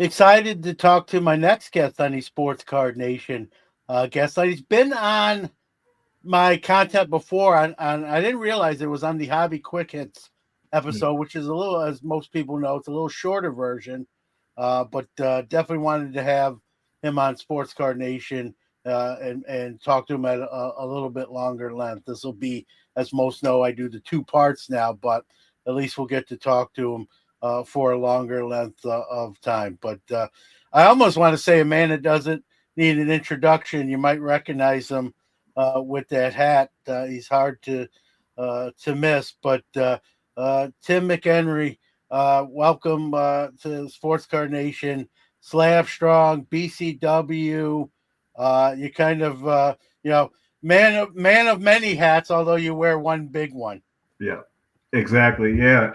excited to talk to my next guest on the Sports Card Nation guest. He's been on my content before. On I didn't realize it was on the Hobby Quick Hits Yeah. episode, which is a little, as most people know, it's a little shorter version. But definitely wanted to have him on Sports Card Nation and talk to him at a little bit longer length. This will be, as most know, I do the two parts now, but at least we'll get to talk to him for a longer length of time. But I almost want to say a man that doesn't need an introduction. You might recognize him with that hat. He's hard to miss. But Tim McEnery, welcome to Sports Card Nation. Slabstrong, BCW. You kind of man of many hats, although you wear one big one. Yeah, exactly. Yeah.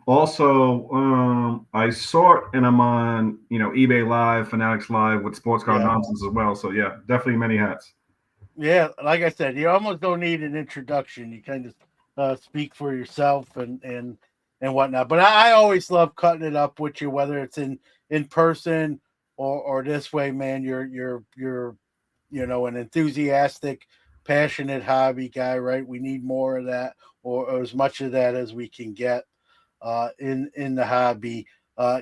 Also, I saw it and I'm on, eBay Live, Fanatics Live with Sports Card Yeah. Nonsense as well. So yeah, definitely many hats. Yeah, like I said, you almost don't need an introduction. You kind of speak for yourself and whatnot. But I always love cutting it up with you, whether it's in person or this way, man. You're an enthusiastic, passionate hobby guy, right? We need more of that, or as much of that as we can get in the hobby.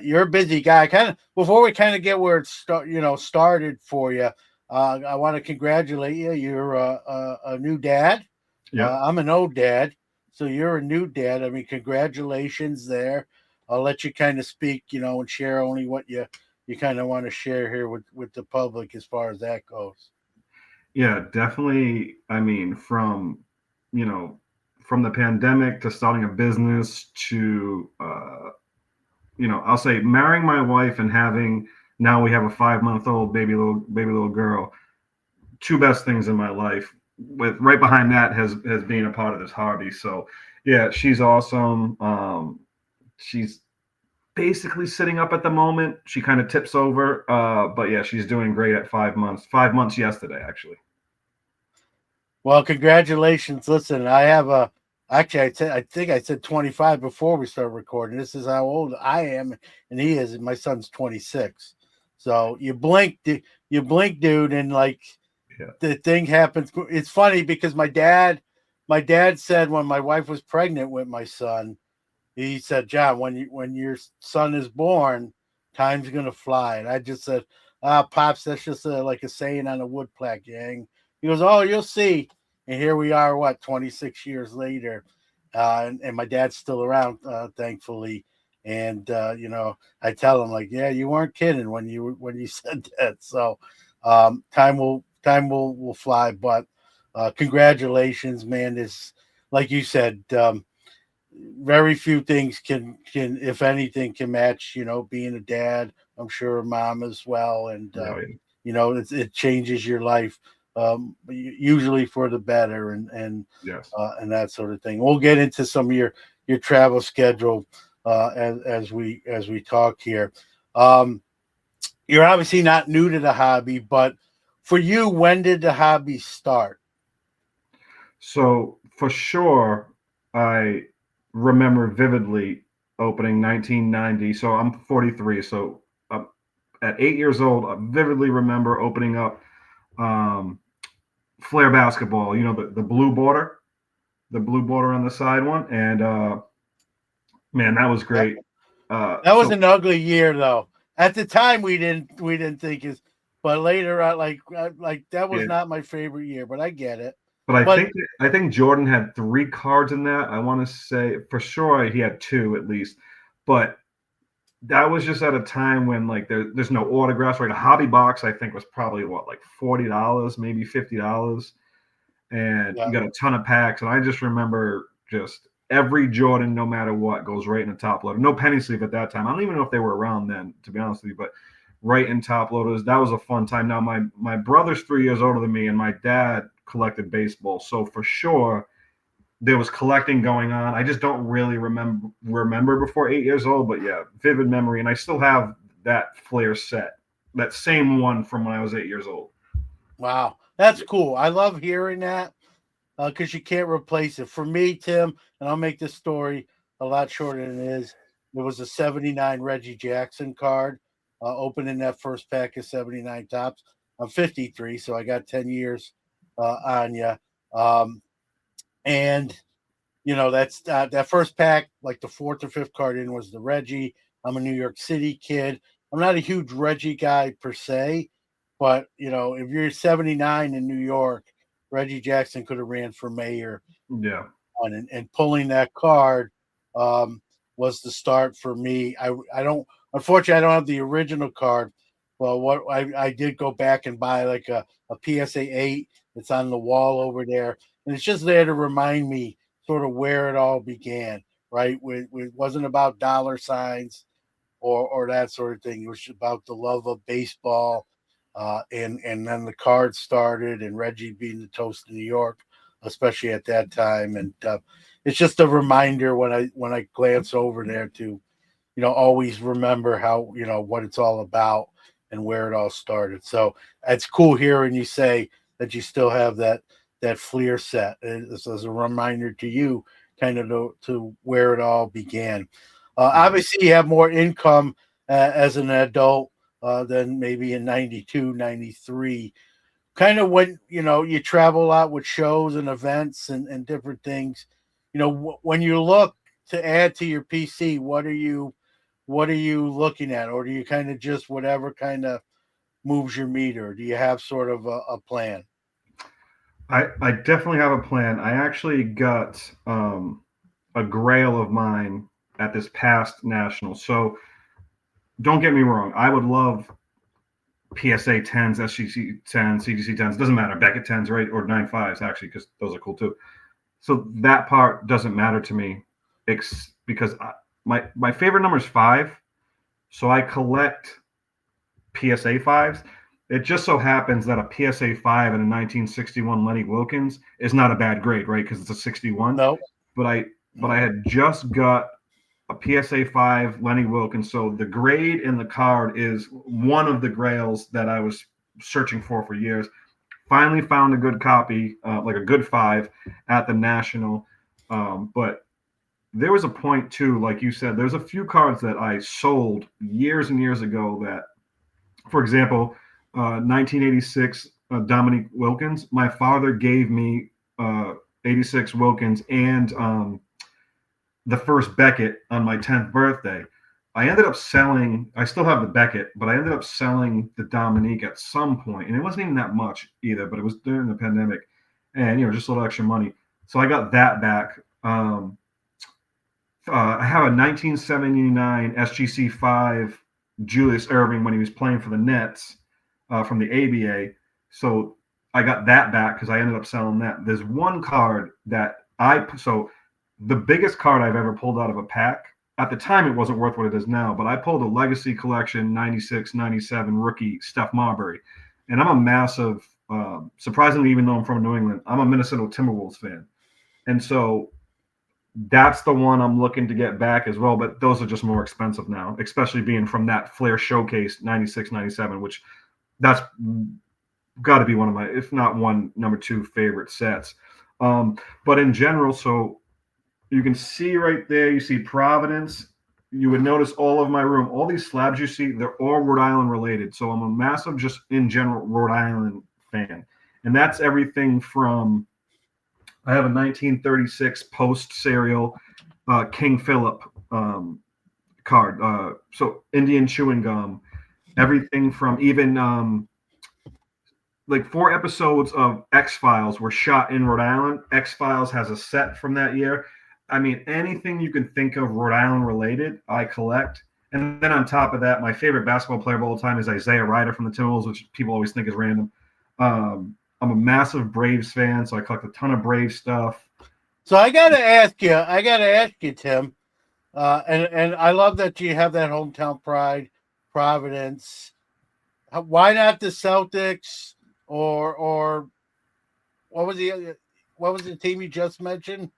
You're a busy guy. Kind of before we kind of get where it started for you. I want to congratulate you. You're a new dad. Yep. I'm an old dad, so you're a new dad. I mean, congratulations there. I'll let you kind of speak, and share only what you kind of want to share here with the public as far as that goes. Yeah, definitely. I mean, you know, from the pandemic to starting a business to, I'll say marrying my wife and having now we have a 5 month old baby little girl. Two best things in my life. With right behind that has been a part of this hobby. So yeah, she's awesome. She's basically sitting up at the moment. She kind of tips over, but yeah, she's doing great at 5 months. 5 months yesterday, actually. Well, congratulations. Listen, I have actually I think I said 25 before we started recording. This is how old I am and he is, and my son's 26. So you blink, dude, and like Yeah, the thing happens. It's funny because my dad said when my wife was pregnant with my son, he said, John, when your son is born, time's gonna fly. And I just said, pops, that's just like a saying on a wood plaque, yang. He goes, oh, you'll see. And here we are, 26 years later, and my dad's still around, thankfully. And I tell him like, yeah, you weren't kidding when you said that. So time will fly, but congratulations, man. This, like you said, very few things can if anything can match being a dad. I'm sure a mom as well, and yeah, yeah. it changes your life, usually for the better, Yes. and that sort of thing. We'll get into some of your travel schedule as we talk here. um you're obviously not new to the hobby, but for you, when did the hobby start? So for sure, I remember vividly opening 1990. So I'm 43. So at 8 years old, I vividly remember opening up um, flare basketball. The blue border on the side one, and man, that was great. That was So, an ugly year, though. At the time, we didn't think is, but later, like that was yeah, not my favorite year. But I get it. but I But think I think Jordan had three cards in that. I want to say for sure he had two at least, but that was just at a time when like there's no autographs. Right, a hobby box I think was probably what like $40, maybe $50, and you yeah, got a ton of packs. And I just remember just every Jordan, no matter what, goes right in the top loader. No penny sleeve at that time. I don't even know if they were around then, to be honest with you, but right in top loaders. That was a fun time. Now my brother's 3 years older than me, and my dad collected baseball, so for sure there was collecting going on. I just don't really remember before 8 years old, but yeah, vivid memory, and I still have that Flair set, that same one from when I was 8 years old. wow, that's cool. I love hearing that because you can't replace it. For me, Tim, and I'll make this story a lot shorter than it is. There was a '79 Reggie Jackson card. opening that first pack of 79 tops. I'm 53, so I got 10 years on you. And that's that first pack, like the fourth or fifth card in was the Reggie. I'm a New York City kid. I'm not a huge Reggie guy per se, but if you're 79 in New York, Reggie Jackson could have ran for mayor. Yeah. And pulling that card was the start for me. I don't, unfortunately, I don't have the original card. Well, what I did go back and buy like a PSA 8. It's on the wall over there, and it's just there to remind me sort of where it all began. Right, it wasn't about dollar signs or that sort of thing. It was about the love of baseball, and then the cards started, and Reggie being the toast of New York, especially at that time, and it's just a reminder when I glance over there to always remember how what it's all about and where it all started. So it's cool hearing you say that you still have that Fleer set. This is a reminder to you, kind of to where it all began. Obviously, you have more income as an adult than maybe in 92, 93. Kind of when, you travel a lot with shows and events and different things. When you look to add to your PC, what are you looking at? Or do you kind of just whatever kind of moves your meter? Do you have sort of a plan? I definitely have a plan. I actually got a grail of mine at this past national. So don't get me wrong. I would love PSA 10s, SGC 10s, CGC 10s. Doesn't matter. Beckett 10s, right? Or 95s, actually, because those are cool too. So that part doesn't matter to me because my favorite number is 5. So I collect PSA 5s. It just so happens that a PSA 5 in a 1961 Lenny Wilkins is not a bad grade, right? Because it's a 61. No. But I had just got a PSA 5 Lenny Wilkins. So the grade in the card is one of the grails that I was searching for years. Finally found a good copy, like a good 5 at the National. But there was a point too, like you said, there's a few cards that I sold years and years ago that, for example, 1986 Dominique Wilkins. My father gave me 86 Wilkins and the first Beckett on my 10th birthday. I ended up selling, I still have the Beckett, but I ended up selling the Dominique at some point, and it wasn't even that much either, but it was during the pandemic, and just a little extra money. So I got that back. I have a 1979 SGC 5 Julius Erving when he was playing for the Nets from the ABA. So I got that back because I ended up selling that. There's one card that the biggest card I've ever pulled out of a pack. At the time, it wasn't worth what it is now, but I pulled a Legacy Collection 96, 97 rookie Steph Marbury. And I'm a massive, surprisingly, even though I'm from New England, I'm a Minnesota Timberwolves fan. And so that's the one I'm looking to get back as well. But those are just more expensive now, especially being from that Flair Showcase 96, 97, which that's got to be one of my, if not one, number 2 favorite sets. But in general, so you can see right there, you see Providence. You would notice all of my room, all these slabs you see, they're all Rhode Island related. So I'm a massive, just in general, Rhode Island fan. And that's everything from, I have a 1936 post serial King Philip card. So Indian chewing gum, everything from even like 4 episodes of X-Files were shot in Rhode Island. X-Files has a set from that year. I mean, anything you can think of Rhode Island related, I collect. And then on top of that, my favorite basketball player of all time is Isaiah Ryder from the Timberwolves, which people always think is random. I'm a massive Braves fan, so I collect a ton of Braves stuff. So I gotta ask you, Tim, and I love that you have that hometown pride, Providence. Why not the Celtics or what was the team you just mentioned?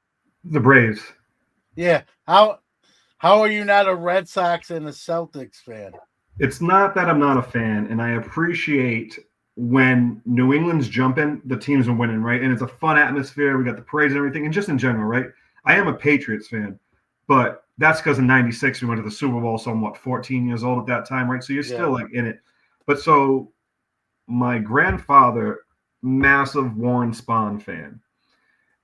The Braves. Yeah. How are you not a Red Sox and a Celtics fan? It's not that I'm not a fan, and I appreciate when New England's jumping, the teams are winning, right? And it's a fun atmosphere. We got the parades and everything, and just in general, right? I am a Patriots fan, but that's because in '96 we went to the Super Bowl, so I'm 14 years old at that time, right? So you're still like in it. But so my grandfather, massive Warren Spahn fan.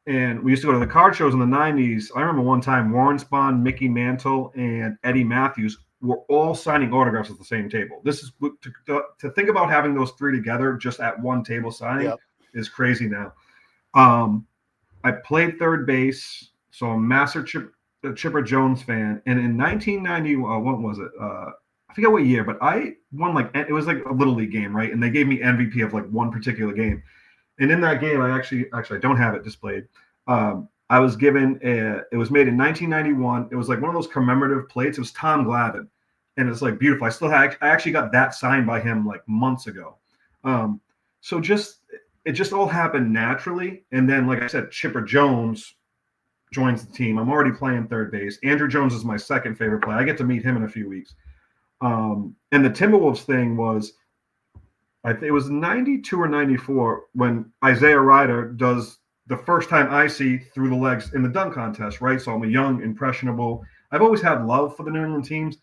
And we used to go to the card shows in the 90s. I remember one time Warren Spahn, Mickey Mantle, and Eddie Matthews were all signing autographs at the same table. This is to think about having those three together just at one table signing is crazy now. I played third base, so I'm a massive Chipper Jones fan. And in 1990, what was it? I forget what year, but I won it was like a little league game, right? And they gave me MVP of like one particular game. And in that game, I actually I don't have it displayed. I was given it was made in 1991. It was like one of those commemorative plates. It was Tom Glavine, and it's like beautiful. I actually got that signed by him like months ago. So it just all happened naturally. And then, like I said, Chipper Jones joins the team. I'm already playing third base. Andrew Jones is my second favorite player. I get to meet him in a few weeks. And the Timberwolves thing was, I think it was 92 or 94 when Isaiah Ryder does the first time I see through the legs in the dunk contest, right? So I'm a young, impressionable. I've always had love for the New England teams,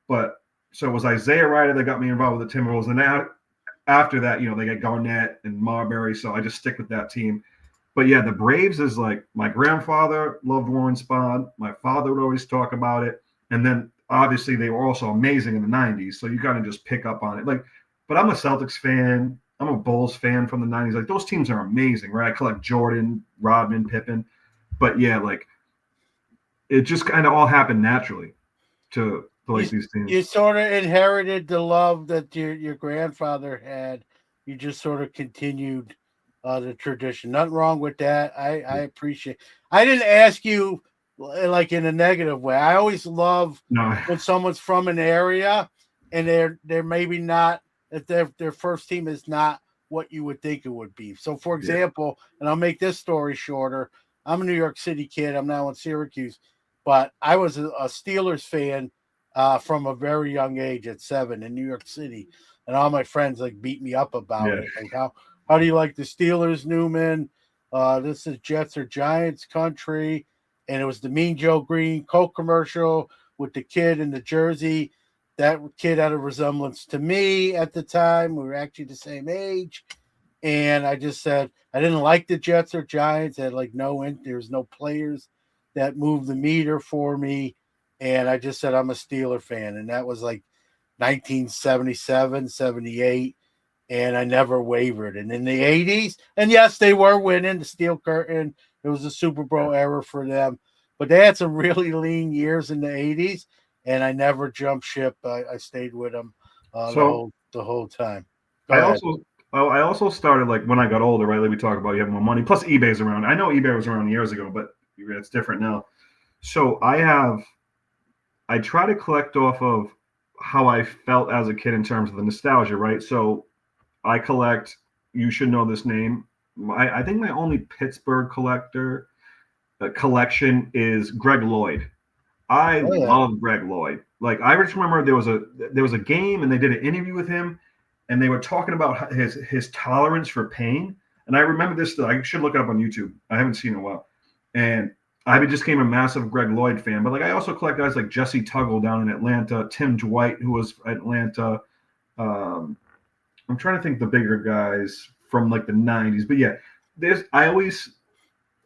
but so it was Isaiah Ryder that got me involved with the Timberwolves. And now after that, they get Garnett and Marbury, so I just stick with that team. But yeah, the Braves is like my grandfather loved Warren Spahn. My father would always talk about it. And then obviously they were also amazing in the 90s, so you kind of just pick up on it. But I'm a Celtics fan. I'm a Bulls fan from the 90s. Like, those teams are amazing, right? I collect Jordan, Rodman, Pippen. But yeah, it just kind of all happened naturally to like these teams. You sort of inherited the love that your grandfather had. You just sort of continued the tradition. Nothing wrong with that. I appreciate. I didn't ask you like in a negative way. I always love when someone's from an area and they're maybe not, if their first team is not what you would think it would be. So, for example, and I'll make this story shorter. I'm a New York City kid. I'm now in Syracuse, but I was a Steelers fan from a very young age at 7 in New York City, and all my friends beat me up about it. Like, how do you like the Steelers, Newman? This is Jets or Giants country, and it was the Mean Joe Green Coke commercial with the kid in the jersey. That kid had a resemblance to me at the time. We were actually the same age. And I just said I didn't like the Jets or Giants. I had there's no players that moved the meter for me. And I just said I'm a Steeler fan. And that was 1977, 78. And I never wavered. And in the 80s, and yes, they were winning the Steel Curtain. It was a Super Bowl era for them. But they had some really lean years in the 80s. And I never jumped ship. I stayed with them the whole time. I also started when I got older, right? Like we talk about, you have more money. Plus, eBay's around. I know eBay was around years ago, but it's different now. So I try to collect off of how I felt as a kid in terms of the nostalgia, right? So I collect. You should know this name. I think my only Pittsburgh collection is Greg Lloyd. I love Greg Lloyd. I just remember there was a game and they did an interview with him, and they were talking about his tolerance for pain. And I remember this still. I should look it up on YouTube. I haven't seen it in a while. And I just became a massive Greg Lloyd fan. But I also collect guys like Jesse Tuggle down in Atlanta, Tim Dwight, who was Atlanta. I'm trying to think the bigger guys from the 90s. But yeah,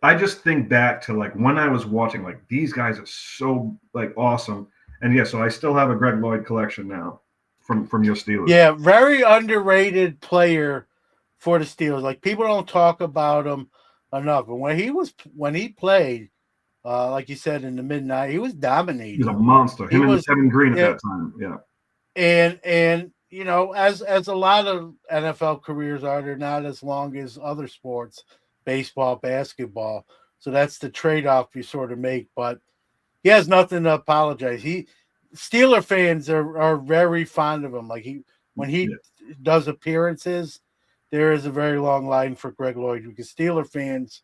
I just think back to when I was watching, these guys are so awesome. And yeah, so I still have a Greg Lloyd collection now from your Steelers. Yeah, very underrated player for the Steelers. People don't talk about him enough. But when he played, like you said, in the mid-90s, he was dominating. He was a monster. Him and Kevin Green at that time. Yeah. And as a lot of NFL careers are, they're not as long as other sports. Baseball, basketball. So that's the trade-off you sort of make. But he has nothing to apologize. Steeler fans are very fond of him. When he does appearances, there is a very long line for Greg Lloyd because Steeler fans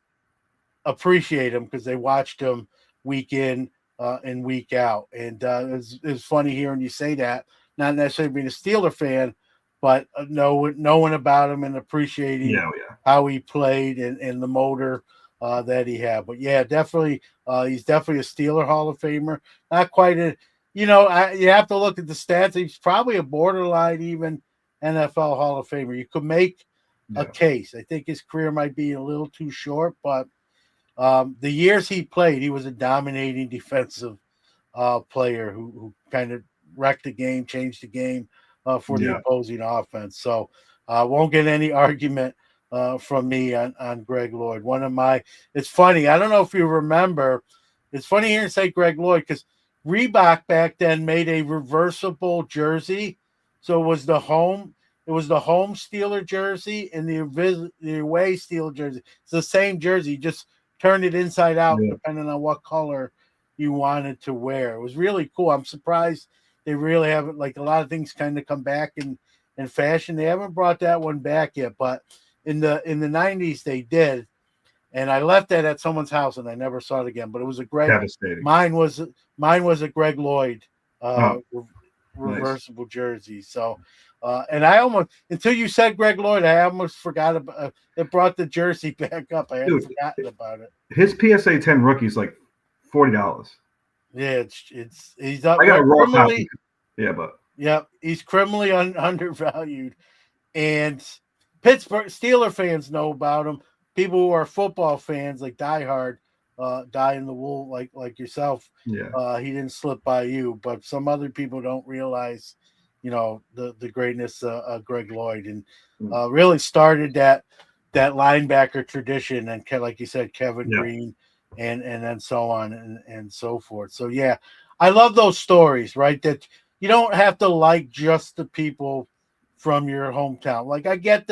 appreciate him because they watched him week in and week out. And it's funny hearing you say that, not necessarily being a Steeler fan, but knowing about him and appreciating how he played and the motor that he had. But yeah, definitely, he's definitely a Steeler Hall of Famer. Not quite a, you have to look at the stats. He's probably a borderline even NFL Hall of Famer. You could make a case. I think his career might be a little too short, but the years he played, he was a dominating defensive player who kind of wrecked the game, changed the game for the opposing offense. So won't get any argument from me on Greg Lloyd. It's funny. I don't know if you remember. It's funny hearing say Greg Lloyd because Reebok back then made a reversible jersey. So it was the home Steeler jersey and the away Steeler jersey. It's the same jersey, just turn it inside out depending on what color you wanted to wear. It was really cool. I'm surprised they really haven't, like, a lot of things kind of come back in fashion. They haven't brought that one back yet, but in the 90s they did. And I left that at someone's house and I never saw it again. But it was a mine was a Greg Lloyd reversible jersey. So and I almost, until you said Greg Lloyd, I almost forgot about it. Brought the jersey back up. I had forgotten about it. His PSA 10 rookie's like $40. Yeah, he's up. I got a raw copy. Yeah, he's criminally undervalued, and Pittsburgh Steeler fans know about him. People who are football fans, like diehard, die in the wool, like yourself. Yeah, he didn't slip by you, but some other people don't realize, the greatness of Greg Lloyd, and really started that linebacker tradition, and like you said, Kevin Green, and then so on and so forth. So yeah, I love those stories, right? That you don't have to like just the people from your hometown. Like I get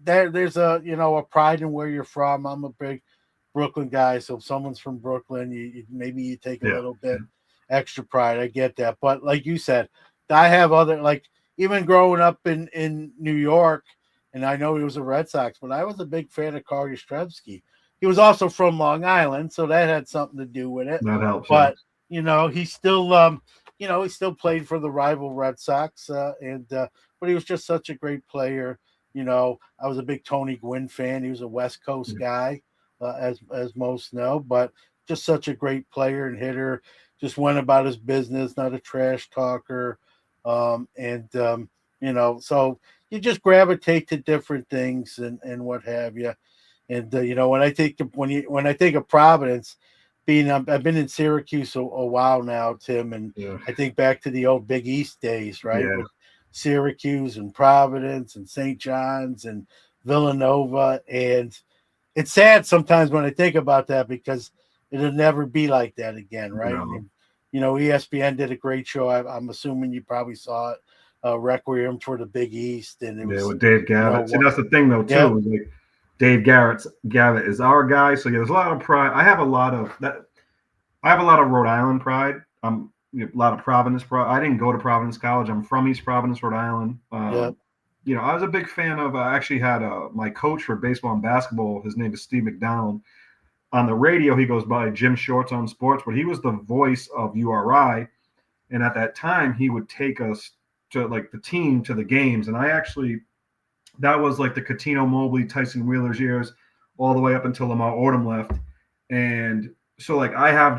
there's a pride in where you're from. I'm a big Brooklyn guy, so if someone's from Brooklyn, maybe you take a little bit extra pride. I get that, but like you said, I have other, like, even growing up in New York, and I know he was a Red Sox, but I was a big fan of Carl Yastrzemski. He was also from Long Island, so that had something to do with it. That helps. But he still he still played for the rival Red Sox, but he was just such a great player. I was a big Tony Gwynn fan. He was a West Coast guy, as most know, but just such a great player and hitter. Just went about his business, not a trash talker. So you just gravitate to different things and what have you. And when I think of Providence, I've been in Syracuse a while now, Tim, and I think back to the old Big East days, right? Yeah. With Syracuse and Providence and St. John's and Villanova, and it's sad sometimes when I think about that because it'll never be like that again, right? No. And, ESPN did a great show. I'm assuming you probably saw it, Requiem for the Big East, and it was with Dave Gavitt. See, that's the thing though too. Yeah. Like Dave Gavitt is our guy, so there's a lot of pride. I have a lot of Rhode Island pride. A lot of Providence pride. I didn't go to Providence College. I'm from East Providence, Rhode Island. I was a big fan of. I actually had my coach for baseball and basketball. His name is Steve McDonald. On the radio, he goes by Jim Shorts on Sports, but he was the voice of URI. And at that time, he would take us to, like, the team to the games. And that was like the Catino Mobley, Tyson Wheeler's years, all the way up until Lamar Odom left. And so, like, I'm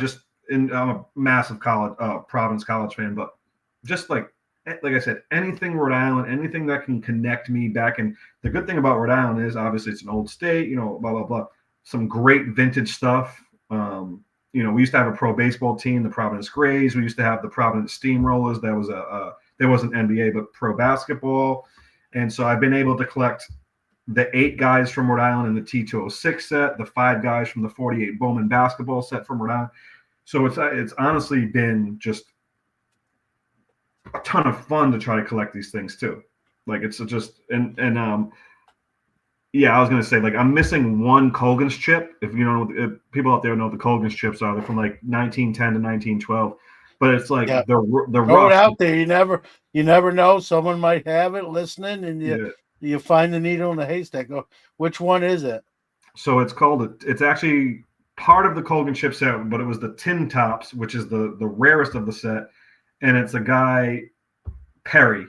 a massive Providence College fan, but just like I said, anything Rhode Island, anything that can connect me back. And the good thing about Rhode Island is obviously it's an old state, blah, blah, blah. Some great vintage stuff. We used to have a pro baseball team, the Providence Grays. We used to have the Providence Steamrollers. That was there wasn't NBA, but pro basketball. And so I've been able to collect the 8 guys from Rhode Island in the T206 set, the 5 guys from the 48 Bowman basketball set from Rhode Island. So it's honestly been just a ton of fun to try to collect these things too. Like it's just yeah, I was gonna say, like, I'm missing one Colgan's chip. If people out there know what the Colgan's chips are, they're from like 1910 to 1912. But it's like the throw it out there. You never know. Someone might have it listening, and you find the needle in the haystack. Which one is it? So it's actually part of the Colgan chip set, but it was the tin tops, which is the rarest of the set, and it's a guy Perry.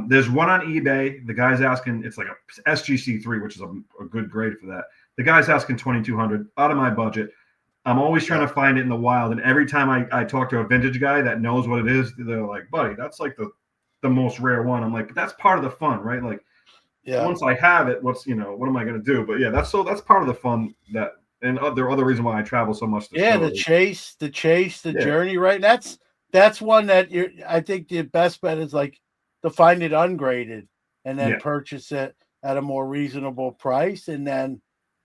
There's one on eBay. The guy's asking, it's like a SGC3, which is a good grade for that. The guy's asking 2,200 out of my budget. I'm always trying to find it in the wild, and every time I talk to a vintage guy that knows what it is, they're like, "Buddy, that's like the most rare one." I'm like, "But that's part of the fun, right?" Like Yeah. once I have it, what am I going to do? But yeah, that's part of the fun that, and there are other reasons why I travel so much to Yeah, show the it. chase, the chase, the Yeah, journey, right? That's one that you're I think the best bet is like to find it ungraded and then yeah, purchase it at a more reasonable price. And then,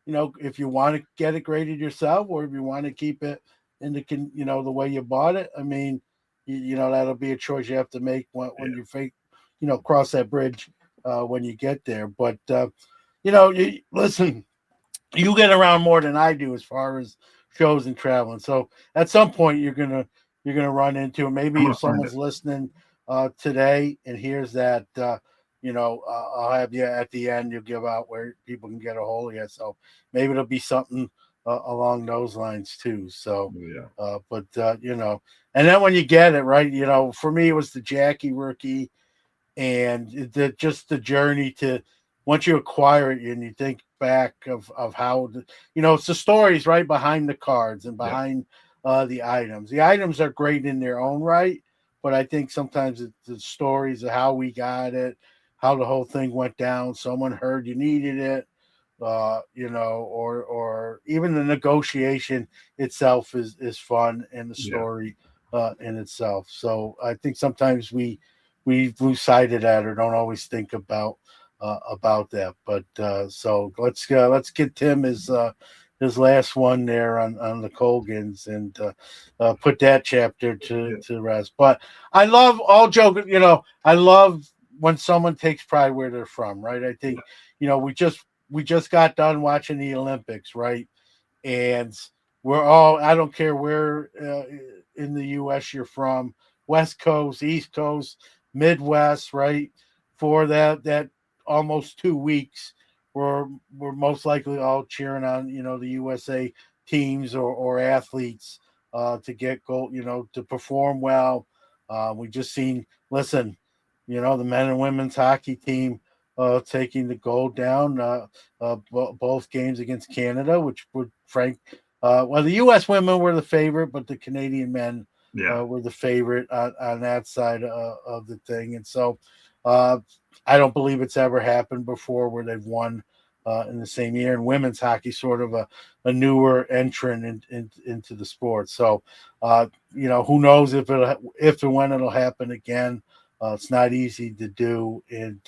if you want to get it graded yourself or if you want to keep it in the way you bought it, I mean, that'll be a choice you have to make when yeah, you cross that bridge when you get there. But listen, you get around more than I do as far as shows and traveling. So at some point you're gonna run into it. I'm Maybe gonna if find it. someone's listening today and hears that I'll have you at the end. You'll give out where people can get a hold of you. So maybe it'll be something along those lines too. So, Yeah, but and then when you get it right, for me it was the Jackie rookie and just the journey to once you acquire it and you think back of how it's the stories right behind the cards and yeah, behind the items are great in their own right, but I think sometimes it's the stories of how we got it, how the whole thing went down, someone heard you needed it, or even the negotiation itself is fun and the yeah. story in itself. So I think sometimes we lose sight of that or don't always think about that. But so let's get Tim his last one there on the Colgans and put that chapter Yeah. to rest. But I love all joking. I love when someone takes pride where they're from. Right. I think we just got done watching the Olympics. Right. And we're all I don't care where in the U.S. you're from, West Coast, East Coast, Midwest, right? For that almost 2 weeks, we're most likely all cheering on the USA teams or athletes to get gold, to perform well. We just seen listen, the men and women's hockey team taking the gold down. Both games against Canada, which would Frank. Well, the U.S. women were the favorite, but the Canadian men Yeah. were the favorite on that side of the thing. And so uh, I don't believe it's ever happened before where they've won in the same year. And women's hockey, sort of a newer entrant into the sport. So, who knows if and when it'll happen again. It's not easy to do. And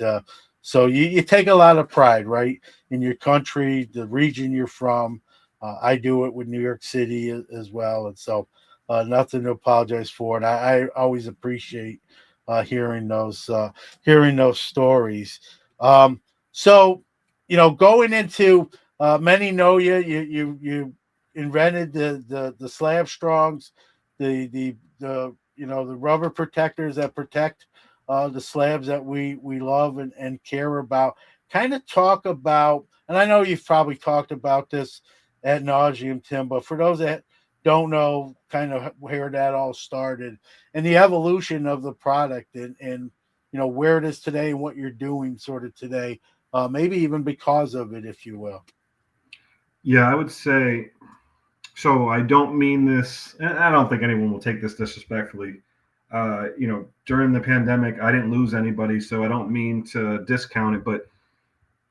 so you take a lot of pride, right, in your country, the region you're from. I do it with New York City as well. And so nothing to apologize for. And I always appreciate hearing those stories. So, going into many know you invented the Slabstrongs, the rubber protectors that protect the slabs that we love and care about. Kind of talk about, and I know you've probably talked about this ad nauseum, Tim, but for those that don't know kind of where that all started and the evolution of the product and where it is today and what you're doing sort of today, maybe even because of it, if you will. Yeah, I would say so. I don't mean this, and I don't think anyone will take this disrespectfully. During the pandemic, I didn't lose anybody, so I don't mean to discount it, but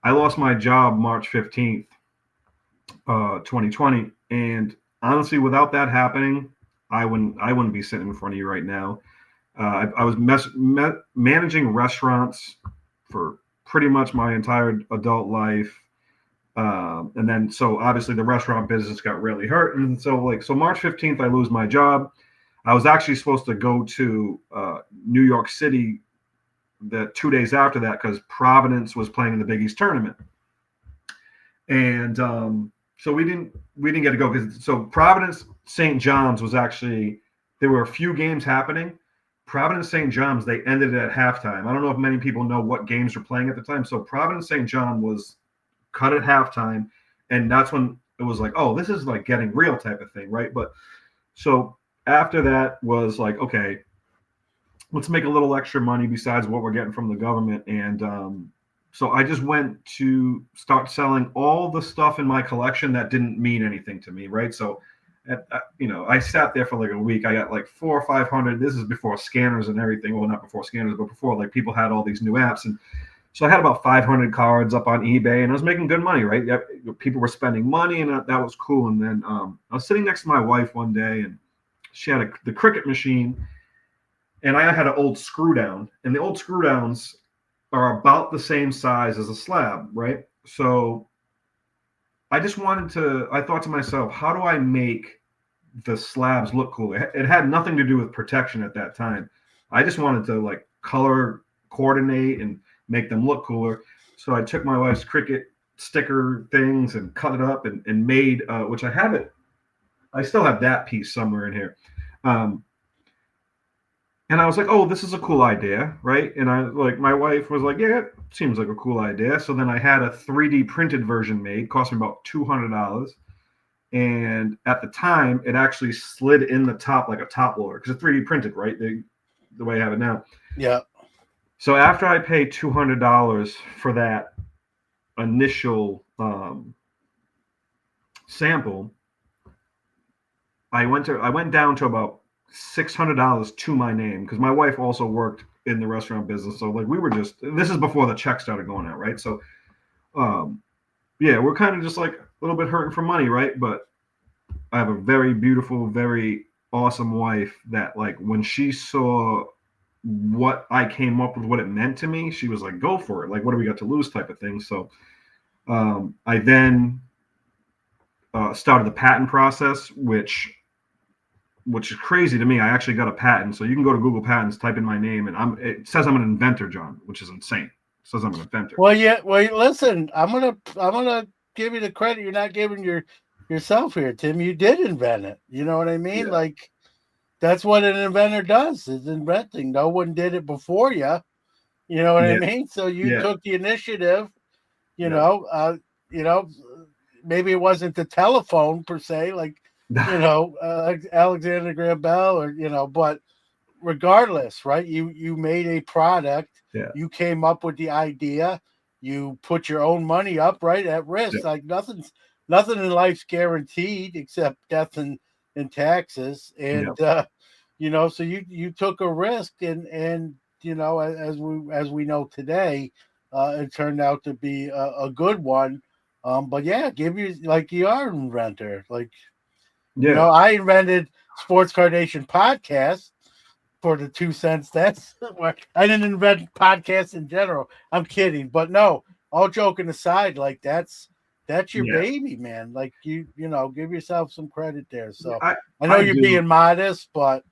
I lost my job March 15th, 2020, and honestly, without that happening, I wouldn't be sitting in front of you right now. I was managing restaurants for pretty much my entire adult life. And then, so obviously, the restaurant business got really hurt. And so March 15th, I lose my job. I was actually supposed to go to New York City the 2 days after that because Providence was playing in the Big East tournament. And so we didn't get to go because so Providence St. John's was actually there were a few games happening. Providence St. John's they ended it at halftime. I don't know if many people know what games were playing at the time. So Providence St. John was cut at halftime, and that's when it was like, oh, this is like getting real type of thing, right? But so after that was like, okay, let's make a little extra money besides what we're getting from the government, and So I just went to start selling all the stuff in my collection that didn't mean anything to me, right? So, I sat there for like a week. I got like 400 or 500. This is before scanners and everything. Well, not before scanners, but before like people had all these new apps. And so I had about 500 cards up on eBay, and I was making good money, right? People were spending money, and that was cool. And then I was sitting next to my wife one day, and she had the Cricut machine, and I had an old screw down, and the old screw downs are about the same size as a slab, right? So I thought to myself, how do I make the slabs look cool? It had nothing to do with protection at that time. I just wanted to like color coordinate and make them look cooler. So I took my wife's Cricut sticker things and cut it up and made, which I still have that piece somewhere in here. And I was like, oh, this is a cool idea, right? And my wife was like, yeah, it seems like a cool idea. So then I had a 3D printed version made, cost me about $200. And at the time, it actually slid in the top like a top loader because it's 3D printed, right? The way I have it now. Yeah. So after I paid $200 for that initial sample, I went down to about $600 to my name because my wife also worked in the restaurant business. So like this is before the check started going out, right? So we're kind of just like a little bit hurting for money, right? But I have a very beautiful, very awesome wife that like when she saw what I came up with, what it meant to me, she was like, go for it. Like, what do we got to lose type of thing. So I then started the patent process, which is crazy to me. I actually got a patent. So you can go to Google Patents, type in my name, and it says I'm an inventor, John, which is insane. It says I'm an inventor. Well, yeah. Well, listen, I'm gonna give you the credit. You're not giving yourself here, Tim. You did invent it. You know what I mean? Yeah. Like that's what an inventor does, is inventing. No one did it before you. You know what I mean? So you took the initiative. You know, maybe it wasn't the telephone per se, like Alexander Graham Bell, or but regardless, right? You made a product. Yeah. You came up with the idea. You put your own money up, right, at risk. Yeah. Like nothing in life's guaranteed except death and taxes. And so you took a risk, and as we know today, it turned out to be a good one. But yeah, you are an inventor. Like, I invented Sports Card Nation podcast for the 2 cents. That's I didn't invent podcasts in general. I'm kidding, but no. All joking aside, like that's your baby, man. Like you give yourself some credit there. So I know you're being modest, but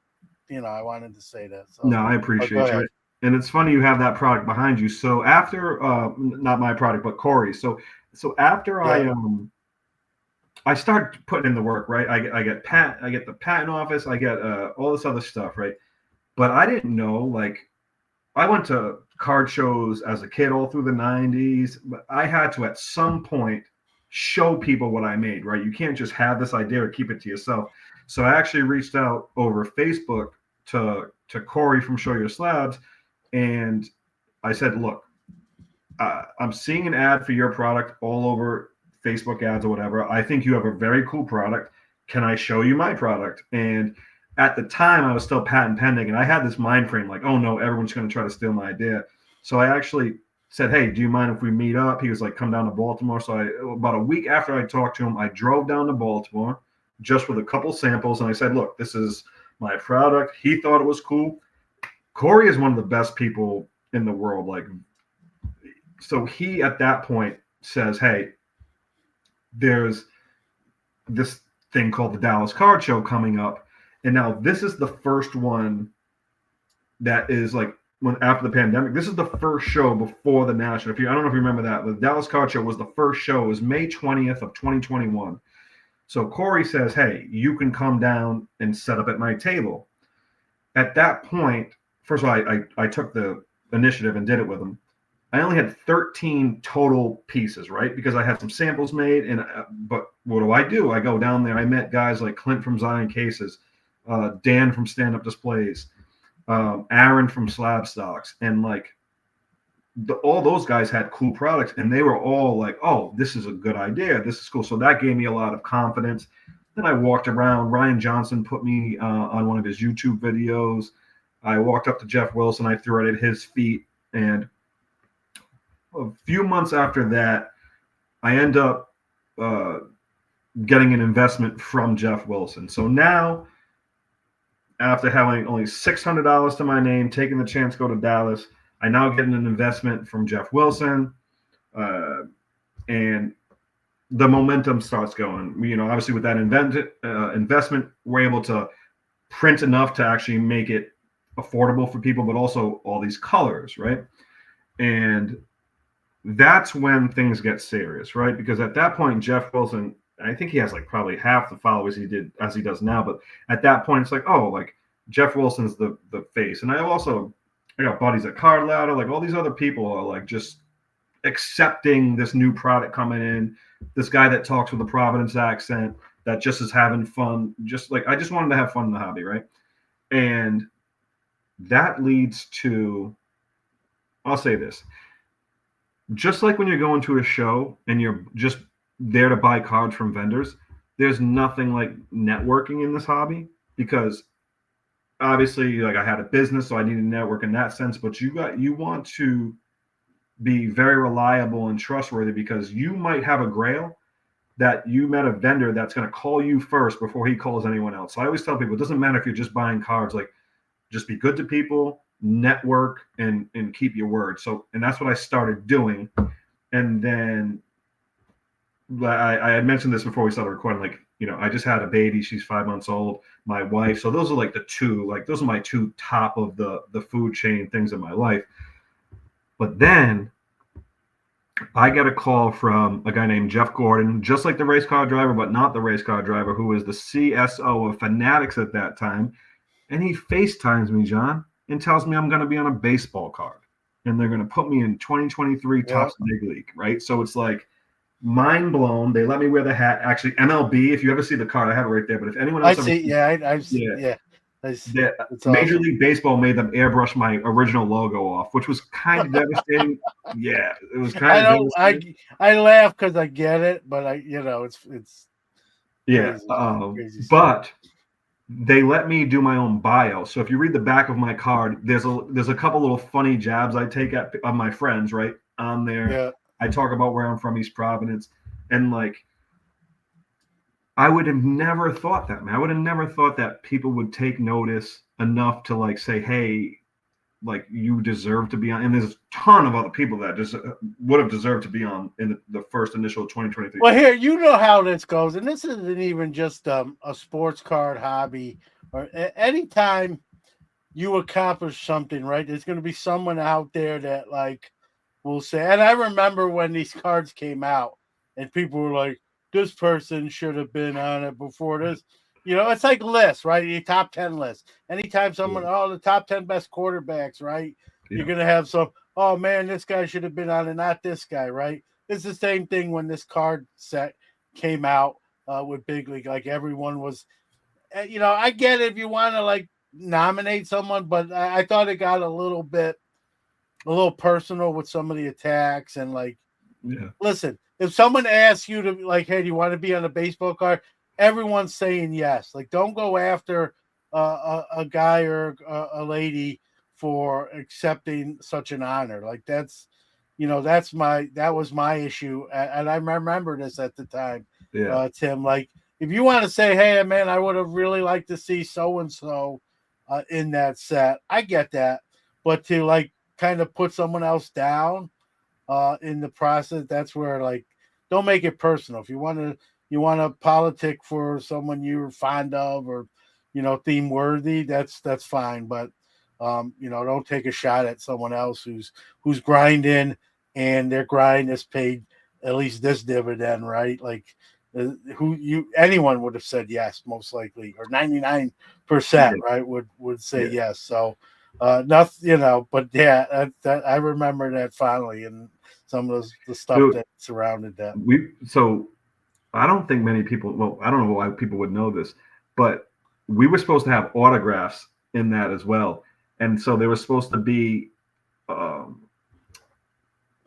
I wanted to say that. So no, I appreciate you. And it's funny you have that product behind you. So after not my product, but Corey's. So after I start putting in the work, right? I get the patent office, I get all this other stuff, right? But I didn't know, like, I went to card shows as a kid all through the 90s, but I had to at some point show people what I made, right? You can't just have this idea or keep it to yourself. So I actually reached out over Facebook to Corey from Show Your Slabs, and I said, look, I'm seeing an ad for your product all over Facebook ads or whatever. I think you have a very cool product. Can I show you my product? And at the time, I was still patent pending, and I had this mind frame like, oh no, everyone's going to try to steal my idea. So I actually said, hey, do you mind if we meet up? He was like, come down to Baltimore. So about a week after I talked to him, I drove down to Baltimore just with a couple samples, and I said, look, this is my product. He thought it was cool. Corey is one of the best people in the world. Like, so he at that point says, hey, there's this thing called the Dallas Card Show coming up. And now this is the first one that is like after the pandemic. This is the first show before the national. I don't know if you remember that. The Dallas Card Show was the first show. It was May 20th of 2021. So Corey says, hey, you can come down and set up at my table. At that point, first of all, I took the initiative and did it with him. I only had 13 total pieces, right? Because I had some samples made. But what do? I go down there. I met guys like Clint from Zion Cases, Dan from Stand Up Displays, Aaron from Slab Stocks, and like all those guys had cool products, and they were all like, "Oh, this is a good idea. This is cool." So that gave me a lot of confidence. Then I walked around. Ryan Johnson put me on one of his YouTube videos. I walked up to Jeff Wilson. I threw it at his feet, and a few months after that, I end up getting an investment from Jeff Wilson. So now, after having only $600 to my name, taking the chance to go to Dallas, I now get an investment from Jeff Wilson, and the momentum starts going. Obviously with that investment, we're able to print enough to actually make it affordable for people, but also all these colors, right? And that's when things get serious, right? Because at that point, Jeff Wilson, I think he has like probably half the followers he does now. But at that point, it's like, oh, like Jeff Wilson's the face. And I got buddies at Card Ladder, like all these other people are like just accepting this new product coming in. This guy that talks with a Providence accent that just is having fun. Just like, I just wanted to have fun in the hobby, right? And that leads to, I'll say this. Just like when you're going to a show and you're just there to buy cards from vendors, there's nothing like networking in this hobby, because obviously, like, I had a business, so I need to network in that sense, but you want to be very reliable and trustworthy, because you might have a grail that you met a vendor that's going to call you first before he calls anyone else. So I always tell people, it doesn't matter if you're just buying cards, like, just be good to people, network, and keep your word. So, and that's what I started doing. And then I had mentioned this before we started recording, like, I just had a baby. She's 5 months old. My wife. So those are like those are my two top of the food chain things in my life. But then I get a call from a guy named Jeff Gordon, just like the race car driver, but not the race car driver, who was the CSO of Fanatics at that time. And he FaceTimes me, John, and tells me I'm going to be on a baseball card, and they're going to put me in 2023 Topps Big League, right? So it's like mind blown. They let me wear the hat. Actually, MLB, if you ever see the card, I have it right there. But if anyone else, I've seen. Major League Baseball made them airbrush my original logo off, which was kind of devastating. Yeah, it was kind of devastating. I laugh because I get it, but it's yeah. crazy but they let me do my own bio. So if you read the back of my card, there's a couple little funny jabs I take at my friends right on there. Yeah. I talk about where I'm from, East Providence, and like, I would have never thought that, man. I would have never thought that people would take notice enough to like say, hey, like, you deserve to be on. And there's a ton of other people that just would have deserved to be on in the first initial 2023. Well, here, you know how this goes. And this isn't even just a sports card hobby, or anytime you accomplish something, right? There's going to be someone out there that like will say, and I remember when these cards came out and people were like, this person should have been on it before this. It's like lists, right? Your top 10 list. Anytime someone, the top 10 best quarterbacks, right? Yeah. You're going to have some, oh man, this guy should have been on it, not this guy, right? It's the same thing when this card set came out with Big League. Like, everyone was, I get it if you want to like nominate someone, but I thought it got a little personal with some of the attacks. And like, listen, if someone asks you to like, hey, do you want to be on a baseball card? Everyone's saying yes. Like, don't go after a guy or a lady for accepting such an honor. Like, that's that was my issue. And I remember this at the time, Tim, like, if you want to say, hey, man, I would have really liked to see so-and-so in that set, I get that. But to like kind of put someone else down in the process, that's where, like, don't make it personal. If you want to politic for someone you're fond of or theme worthy, that's fine. But don't take a shot at someone else who's grinding, and their grind has paid at least this dividend, right? Like, anyone would have said yes, most likely, or 99%, right, would say yes. So nothing, but yeah, that I remember that fondly, and some of the stuff that surrounded that. So I don't think many people, well, I don't know why people would know this, but we were supposed to have autographs in that as well. And so there was supposed to be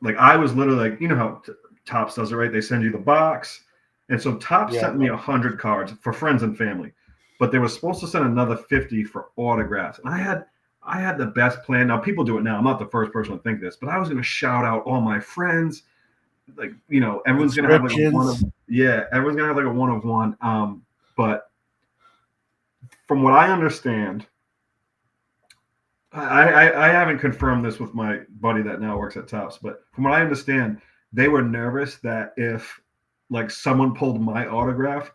like I was literally like, you know how Topps does it, right? They send you the box, and so Topps Yeah. sent me 100 cards for friends and family, but they were supposed to send another 50 for autographs, and I had the best plan. Now people do it now. I'm not the first person to think this, but I was going to shout out all my friends, like everyone's going to have like a one of Subscriptions. everyone's going to have like a one of one. But from what I understand, I haven't confirmed this with my buddy that now works at Tops, but from what I understand, they were nervous that if like someone pulled my autograph,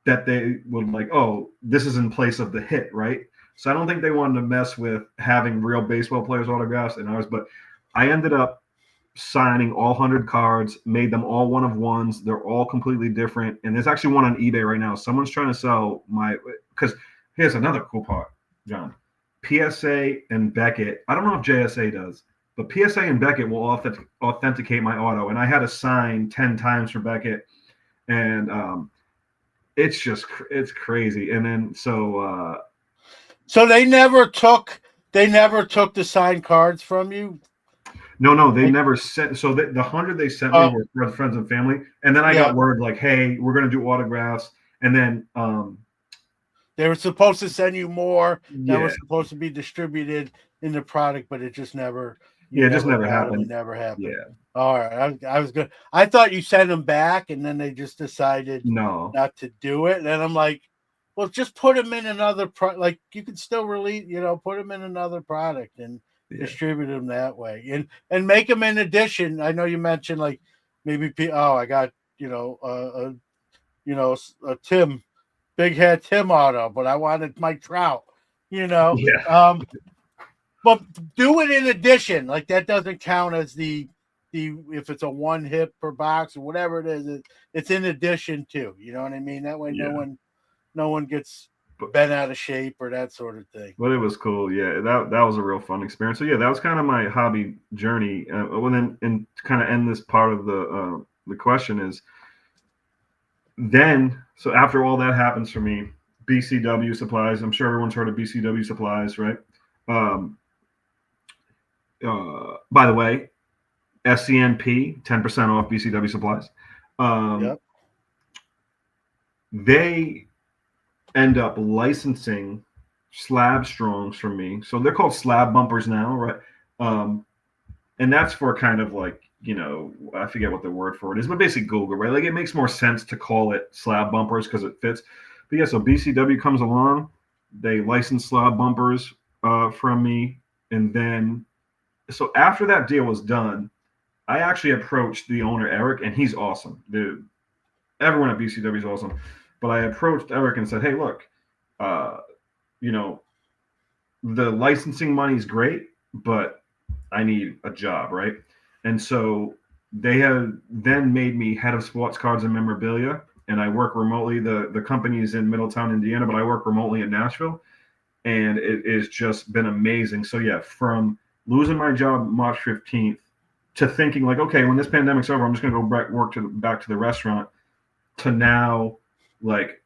that they would like, oh, this is in place of the hit, right? So I don't think they wanted to mess with having real baseball players' autographs and ours, but I ended up signing all 100 cards, made them all one of ones. They're all completely different, and there's actually one on eBay right now. Someone's trying to sell my because here's another cool part, John. PSA and Beckett. I don't know if JSA does, but PSA and Beckett will authenticate my auto, and I had to sign 10 times for Beckett, and it's crazy. And then So they never took the signed cards from you. no, they Like, never sent. So the 100 they sent me oh, were for friends and family, and then I yeah. got word like, hey, we're gonna do autographs, and then They were supposed to send you more that yeah, was supposed to be distributed in the product, but it just never, you yeah, it just never never got them. It happened. never happened. Yeah, All right. I was good. I thought you sent them back and then they just decided no, not to do it. And I'm like, well, just put them in another like you could still release, put them in another product and yeah, distribute them that way. And make them in addition. I know you mentioned like maybe I got, a Tim big head Tim auto, but I wanted Mike Trout, you know. yeah, But do it in addition. Like that doesn't count as the if it's a one hit per box or whatever it is, it's in addition to. You know what I mean? That way yeah. no one gets But bent out of shape or that sort of thing. But it was cool. Yeah, that was a real fun experience. So yeah, that was kind of my hobby journey. Well, then, and to kind of end this part of the question is then. So after all that happens for me, BCW Supplies. I'm sure everyone's heard of BCW Supplies, right? Um, by the way, SCNP 10% off BCW Supplies. Um, Yep. they end up licensing slab strongs from me. So they're called slab bumpers now, right? Um, and that's for kind of like, I forget what the word for it is, but basically Google, right? Like it makes more sense to call it slab bumpers because it fits. But yeah, so BCW comes along, they license slab bumpers from me, and then so after that deal was done, I actually approached the owner Eric, and he's awesome. Everyone at BCW is awesome, but I approached Eric and said, "Hey, look, uh, you know, the licensing money is great, but I need a job, right?" And so they have then made me head of sports cards and memorabilia, and I work remotely. The company is in Middletown, Indiana, but I work remotely in Nashville, and it has just been amazing. So yeah, from losing my job March 15th to thinking like, okay, when this pandemic's over, I'm just gonna go back to the restaurant to now like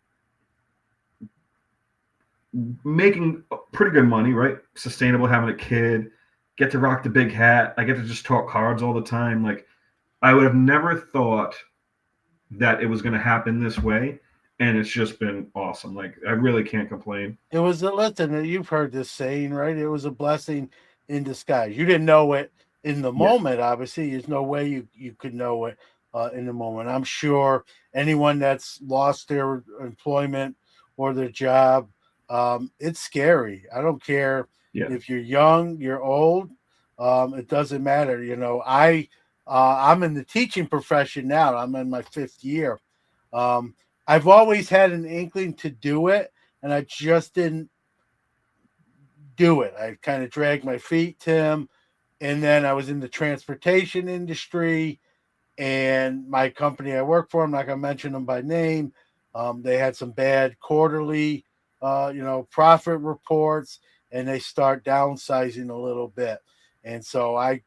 making pretty good money, right? Sustainable, having a kid, get to rock the big hat. I get to just talk cards all the time. Like I would have never thought that it was going to happen this way, and it's just been awesome. Like I really can't complain. It was a listen. You've heard this saying, right? It was a blessing in disguise. You didn't know it in the Yeah, moment. Obviously, there's no way you could know it in the moment. I'm sure anyone that's lost their employment or their job, it's scary. I don't care yeah, if you're young, you're old. It doesn't matter. I'm in the teaching profession now. I'm in my fifth year. Um, I've always had an inkling to do it and I just didn't do it. I kind of dragged my feet, Tim, and then I was in the transportation industry, and my company I work for, I'm not going to mention them by name. They had some bad quarterly, profit reports, and they start downsizing a little bit. And so I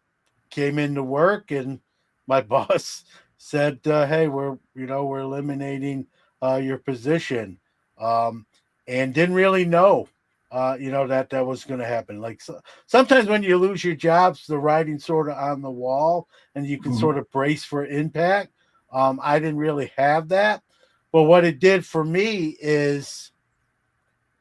came into work, and my boss said, "Hey, we're eliminating your position," and didn't really know. that was going to happen. Like sometimes when you lose your jobs, the writing's sort of on the wall, and you can sort of brace for impact. I didn't really have that, but what it did for me is,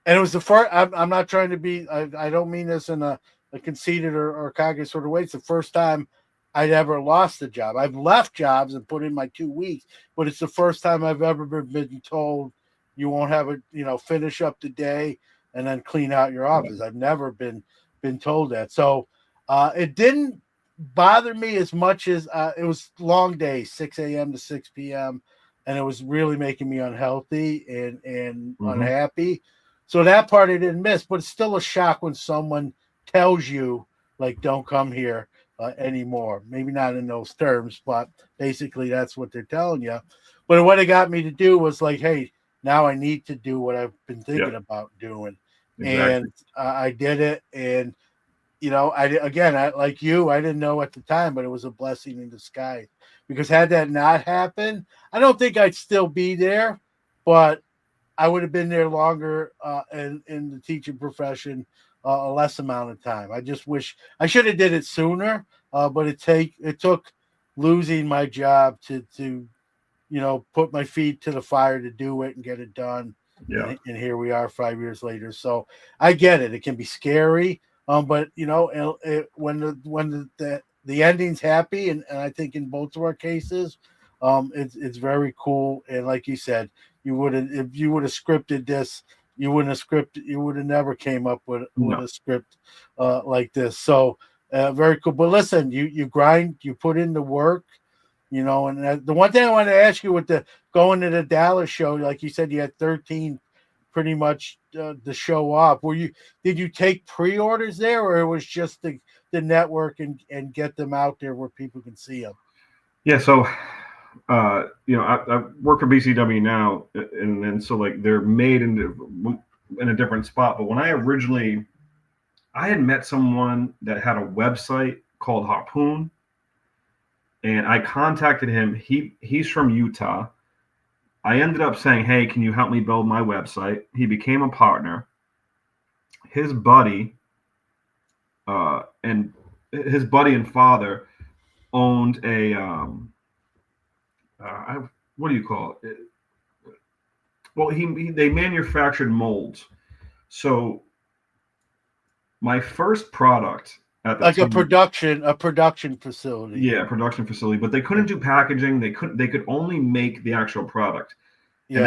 and it was the first. I'm not trying to be. I don't mean this in a conceited or cocky sort of way. It's the first time I'd ever lost a job. I've left jobs and put in my 2 weeks, but it's the first time I've ever been told you won't have finish up the day and then clean out your office. I've never been told that. So it didn't bother me as much as it was long days, 6 a.m. to 6 p.m. And it was really making me unhealthy and unhappy. So that part I didn't miss, but it's still a shock when someone tells you, like, don't come here anymore. Maybe not in those terms, but basically that's what they're telling you. But what it got me to do was like, hey, now I need to do what I've been thinking about doing. Exactly. And I did it. And, I like you, I didn't know at the time, but it was a blessing in disguise, because had that not happened, I don't think I'd still be there, but I would have been there longer in the teaching profession, a less amount of time. I just wish I should have did it sooner, but it took losing my job to put my feet to the fire to do it and get it done. Yeah. And here we are 5 years later. So I get it. It can be scary, but when the ending's happy, and I think in both of our cases, it's very cool. And like you said, if you would have scripted this, you would have never came up with a script like this. So very cool. But listen, you grind, you put in the work, and the one thing I wanted to ask you with the going to the Dallas show, like you said, you had 13 pretty much the show off. Did you take pre-orders there, or it was just the network and get them out there where people can see them? Yeah. So, I work for BCW now, and so like they're made in a different spot. But when I had met someone that had a website called Harpoon, and I contacted him. He's from Utah. I ended up saying, hey, can you help me build my website? He became a partner. His buddy and father owned a what do you call it? Well, they manufactured molds. So my first product at the time, a production facility. Yeah, a production facility, but they couldn't do packaging. They could only make the actual product. Yeah. And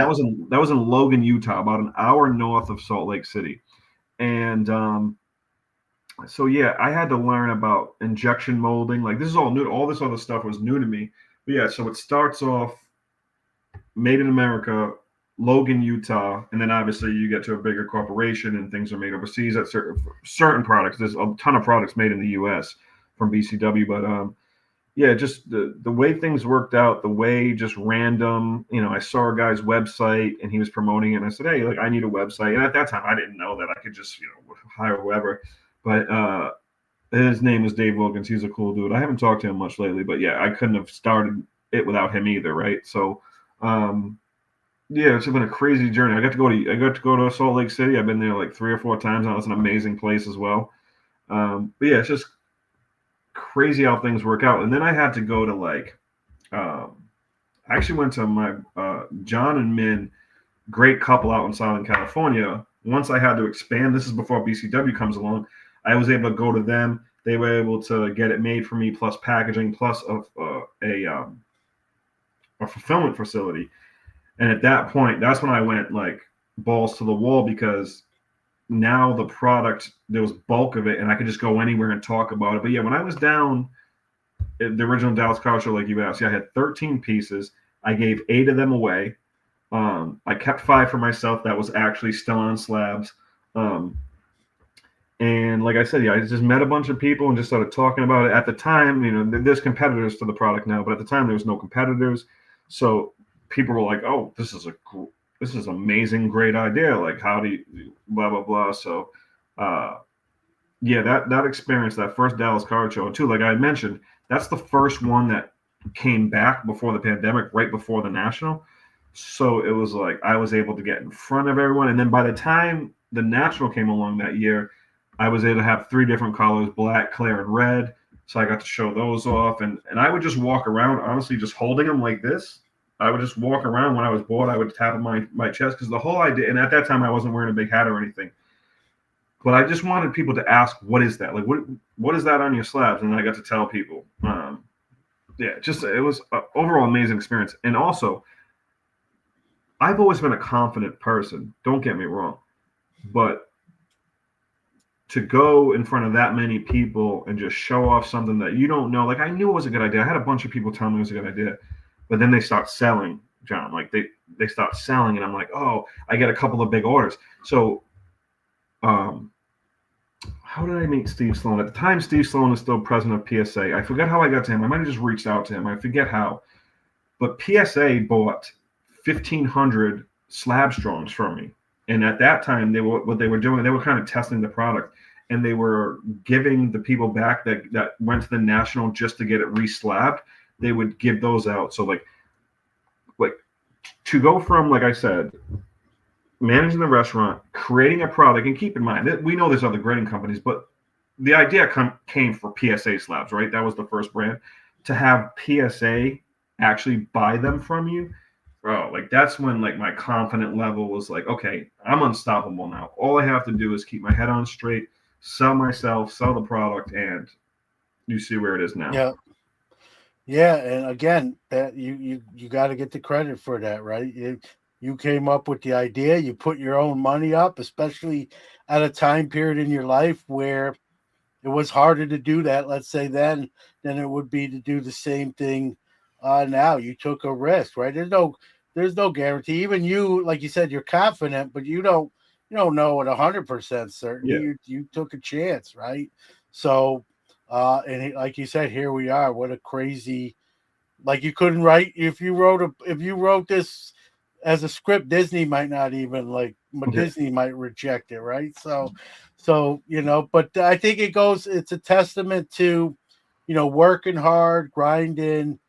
that was in Logan, Utah, about an hour north of Salt Lake City. And so yeah, I had to learn about injection molding. Like, this is all new. All this other stuff was new to me. But yeah, so it starts off made in America, Logan, Utah, and then obviously you get to a bigger corporation and things are made overseas at certain products. There's a ton of products made in the U.S. from BCW, but yeah, just the way things worked out, the way just random, I saw a guy's website and he was promoting it, and I said, hey, like, I need a website. And at that time, I didn't know that I could just, hire whoever. But his name is Dave Wilkins. He's a cool dude. I haven't talked to him much lately, but yeah, I couldn't have started it without him either, right? So, yeah, it's been a crazy journey. I got to go to Salt Lake City. I've been there like 3 or 4 times now. It's an amazing place as well. But yeah, it's just crazy how things work out. And then I had to go to I actually went to my John and Min, great couple out in Southern California. Once I had to expand, this is before BCW comes along, I was able to go to them. They were able to get it made for me, plus packaging, plus a fulfillment facility. And at that point, that's when I went like balls to the wall, because now the product, there was bulk of it, and I could just go anywhere and talk about it. But yeah, when I was down at the original Dallas Car Show, like you asked, I had 13 pieces. I gave 8 of them away. I kept 5 for myself that was actually still on slabs. And like I said, yeah, I just met a bunch of people and just started talking about it. At the time, there's competitors to the product now, but at the time there was no competitors. So people were like, oh, this is amazing, great idea. Like, how do you blah, blah, blah. So, yeah, that experience, that first Dallas Car Show, too, like I mentioned, that's the first one that came back before the pandemic, right before the national. So it was like I was able to get in front of everyone. And then by the time the National came along that year, I was able to have 3 different colors: black, clear, and red. So I got to show those off, and I would just walk around, honestly, just holding them like this. I would just walk around when I was bored. I would tap my chest, because the whole idea, and at that time I wasn't wearing a big hat or anything, but I just wanted people to ask, "What is that? Like, what is that on your slabs?" And I got to tell people. Yeah, just it was an overall amazing experience. And also, I've always been a confident person. Don't get me wrong, but to go in front of that many people and just show off something that you don't know, like, I knew it was a good idea. I had a bunch of people tell me it was a good idea, but then they start selling, John. Like, they start selling, and I'm like, oh, I get a couple of big orders. So, how did I meet Steve Sloan? At the time, Steve Sloan is still president of PSA. I forget how I got to him. I might have just reached out to him. I forget how. But PSA bought 1,500 Slabstrongs from me. And at that time, what they were doing, they were kind of testing the product. And they were giving the people back that went to the National just to get it re-slabbed. They would give those out. So, like to go from, like I said, managing the restaurant, creating a product, and keep in mind that we know there's other grading companies, but the idea came for PSA slabs, right? That was the first brand. To have PSA actually buy them from you, bro, like, that's when, like, my confident level was like, okay, I'm unstoppable now. All I have to do is keep my head on straight, sell myself, sell the product, and you see where it is now. Yeah. Yeah, and again, that you got to get the credit for that, right? You came up with the idea, you put your own money up, especially at a time period in your life where it was harder to do that, let's say then, than it would be to do the same thing now. You took a risk, right? There's no guarantee. Even you, like you said, you're confident, but you don't know it 100% certainty. Yeah. You took a chance, right? So like you said, here we are. What a crazy, like, you couldn't write, if you wrote this as a script, Disney might not even, like, Yeah. Disney might reject it, right? So but I think it's a testament to, working hard, grinding,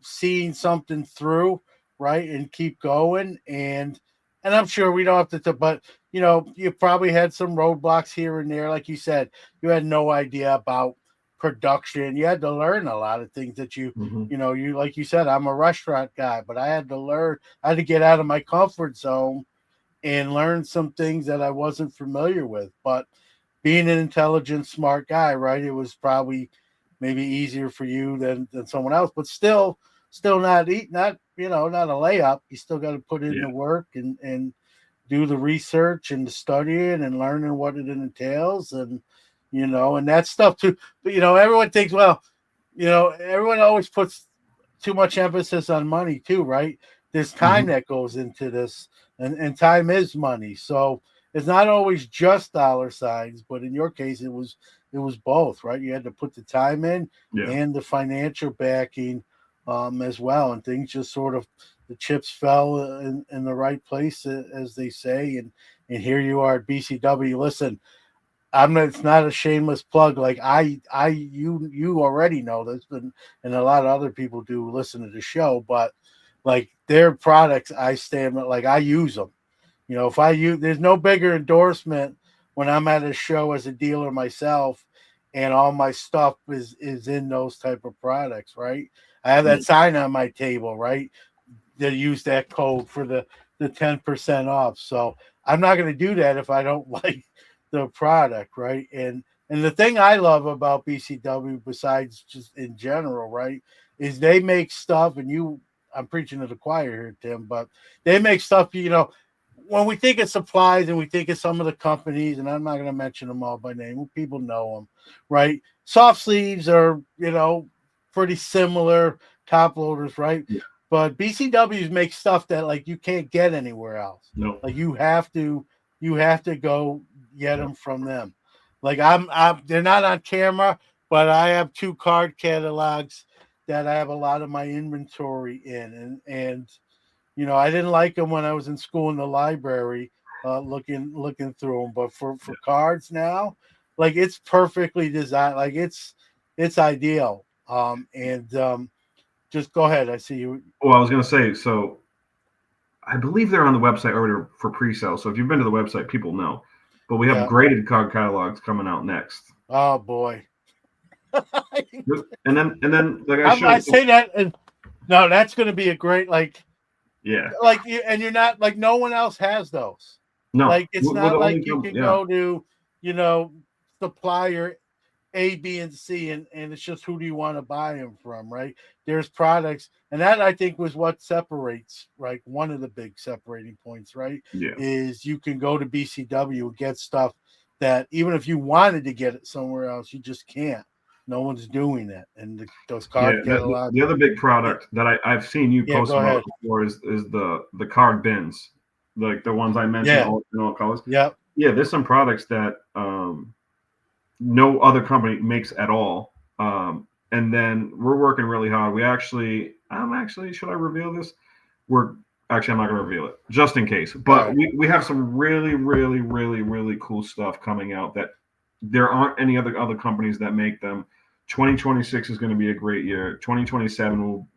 seeing something through, right, and keep going. And I'm sure we don't have to, but you probably had some roadblocks here and there. Like you said, you had no idea about production. You had to learn a lot of things that Mm-hmm. you like you said, I'm a restaurant guy, but I had to learn, I had to get out of my comfort zone and learn some things that I wasn't familiar with. But being an intelligent, smart guy, right? It was probably maybe easier for you than someone else, but still not a layup. You still got to put in Yeah. the work and do the research and the studying and learning what it entails, and that stuff too. But everyone thinks, well, everyone always puts too much emphasis on money too, right? There's time Mm-hmm. that goes into this, and time is money. So it's not always just dollar signs, but in your case, it was both, right? You had to put the time in Yeah. and the financial backing, as well, and things just sort of, the chips fell in the right place, as they say, and here you are at BCW. Listen, it's not a shameless plug. Like, you already know this, and a lot of other people do listen to the show, but like, their products, I stand like, I use them. If I use, there's no bigger endorsement when I'm at a show as a dealer myself, and all my stuff is in those type of products, right? I have Yeah. that sign on my table, right? That use that code for the 10% off. So I'm not going to do that if I don't like the product, right? And the thing I love about BCW, besides just in general, right, is they make stuff, and I'm preaching to the choir here, Tim, but they make stuff, when we think of supplies and we think of some of the companies, and I'm not going to mention them all by name, people know them, right? Soft sleeves are, pretty similar, top loaders, right? Yeah. But BCWs make stuff that, like, you can't get anywhere else. No. Like, you have to go get Yeah. them from them. Like, they're not on camera, but I have 2 card catalogs that I have a lot of my inventory in, and I didn't like them when I was in school in the library, looking through them. But for cards now, like, it's perfectly designed. Like, it's ideal. And just go ahead. I see you. Well, I was gonna say, so I believe they're on the website already for pre-sale. So if you've been to the website, people know. But we have Yeah. graded card catalogs coming out next. Oh boy. And then like I I showed. say that, and no, that's going to be a great Yeah. like you, and you're not like no one else has those. No, Like it's we're the not like only you company. can Yeah. go to, you know, supplier A, B, and C, and it's just who do you want to buy them from, right? There's products, and that I think was what separates, right? One of the big separating points, right? Yeah. Is you can go to BCW and get stuff that even if you wanted to get it somewhere else, you just can't. No one's doing it, and those Yeah. card catalogs. The other big product that I've seen you Yeah, post go about ahead. before is the card bins, like the ones I mentioned Yeah, all in all colors. yep. Yeah, there's some products that no other company makes at all. And then we're working really hard. I'm actually, should I reveal this? We're actually, I'm not going to reveal it just in case. All But right. we have some really, really, really, really cool stuff coming out that there aren't any other companies that make them. 2026 is going to be a great year. 2027 will,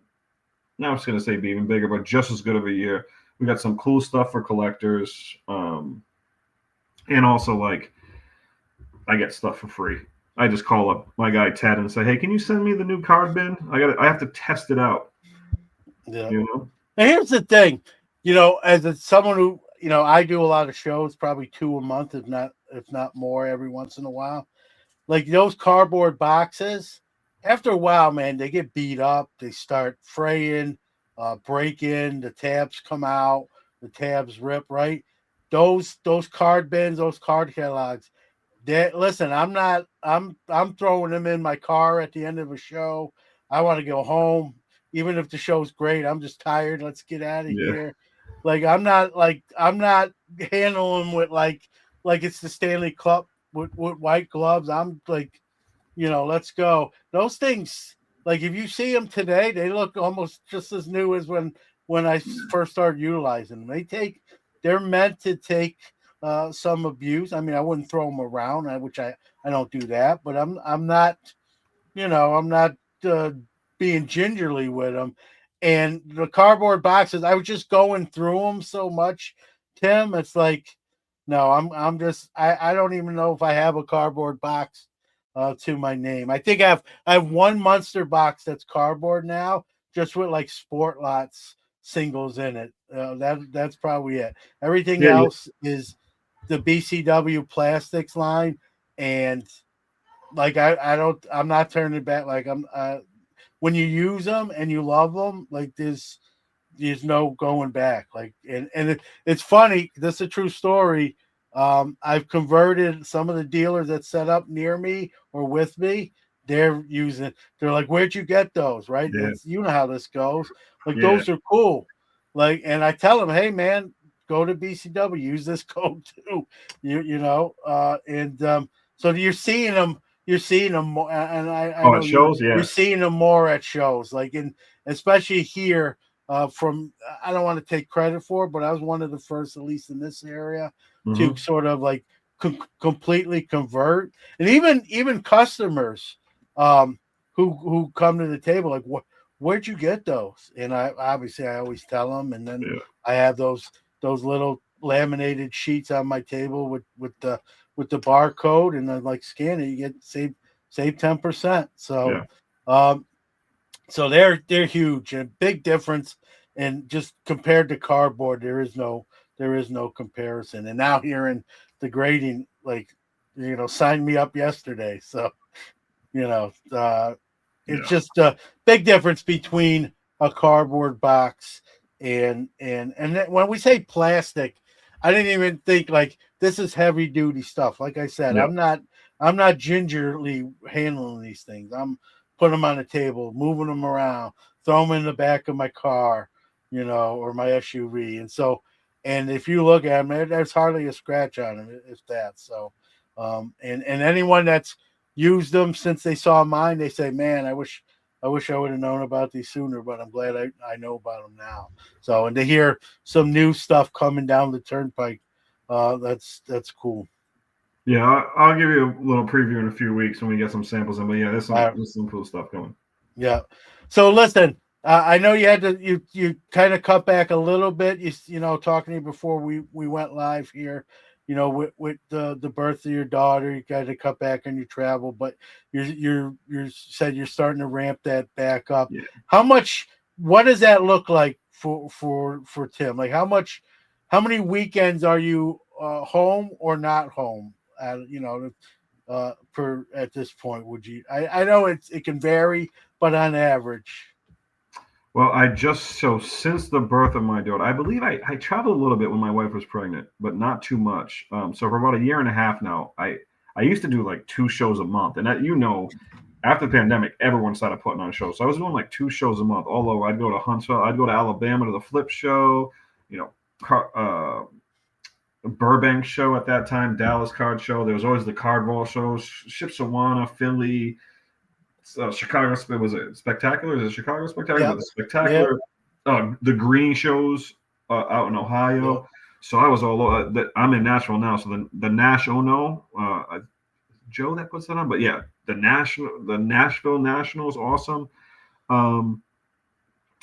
now I was going to say be even bigger, but just as good of a year. We got some cool stuff for collectors. And also like I get stuff for free. I just call up my guy Ted and say, "Hey, can you send me the new card bin? I have to test it out." Yeah. You know? Now here's the thing, as someone who I do a lot of shows, probably two a month, if not more, every once in a while. Like those cardboard boxes, after a while, man, they get beat up. They start fraying, breaking. The tabs come out. The tabs rip. Right. Those card bins, those card catalogs. Listen, I'm not. I'm throwing them in my car at the end of a show. I want to go home, even if the show's great. I'm just tired. Let's get out of Yeah. here. I'm not handling with like it's the Stanley Cup with white gloves. I'm like, let's go. Those things, like if you see them today, they look almost just as new as when I first started utilizing them. They're meant to take some abuse. I mean, I wouldn't throw them around, which I don't do that, but I'm not, I'm not uh, being gingerly with them. And the cardboard boxes, I was just going through them so much, Tim. It's like, no, I'm just I don't even know if I have a cardboard box to my name. I have one Munster box that's cardboard now, just with like Sport Lots singles in it. That's probably it. Everything Yeah. else is the BCW plastics line, and like I'm not turning back. Like when you use them and you love them, like there's no going back. Like it's funny. This is a true story. I've converted some of the dealers that set up near me or with me. They're like, where'd you get those? Right? Yeah. It's how this goes. Like Yeah. those are cool. Like, and I tell them, hey man, go to BCW, use this code too. So you're seeing them more, and I Oh, know it shows. you're Yeah. seeing them more at shows, like especially here. From I don't want to take credit for it, but I was one of the first, at least in this area, to Mm-hmm. sort of like completely convert, and even customers who come to the table like, where'd you get those? And I always tell them, and then Yeah. I have those little laminated sheets on my table with the barcode, and then like scan it, you get save 10%. So Yeah. um so they're huge and big difference, and just compared to cardboard, there is no comparison. And now hearing the grading, like, signed me up yesterday. So you know, it's Yeah. just a big difference between a cardboard box and when we say plastic, I didn't even think like this is heavy duty stuff. Like I said, Yeah. I'm not gingerly handling these things. I'm putting them on the table, moving them around, throw them in the back of my car, or my SUV. And if you look at them, there's hardly a scratch on them, if that. So, and anyone that's used them since they saw mine, they say, "Man, I wish I would have known about these sooner, but I'm glad I know about them now." So, and to hear some new stuff coming down the turnpike, that's cool. Yeah. I'll give you a little preview in a few weeks when we get some samples in. But yeah, Uh, there's some cool stuff coming. yeah. So listen, I know you had to you kind of cut back a little bit. You know, talking to you before we went live here. You know, with the birth of your daughter, you got to cut back on your travel. But you said you're starting to ramp that back up. Yeah. How much? What does that look like for Tim? Like how many weekends are you home or not home? You know, per at this point, would you? I know it can vary, but on average. Well, since the birth of my daughter, I believe I traveled a little bit when my wife was pregnant, but not too much. So for about a year and a half now, I used to do like 2 shows a month, and that after the pandemic, everyone started putting on shows. So I was doing like 2 shows a month all over. I'd go to Huntsville, I'd go to Alabama to the Flip Show, you know, Burbank show at that time, Dallas Card Show. There was always the Cardball shows, Shipshewana, Philly, Chicago. Was it Spectacular? Is it Chicago Spectacular? Yeah, The yeah, Spectacular, the Green shows out in yeah, Ohio. So I was all over. I'm in Nashville now, so the National Joe that puts that on, but yeah, the Nashville National is awesome. Um,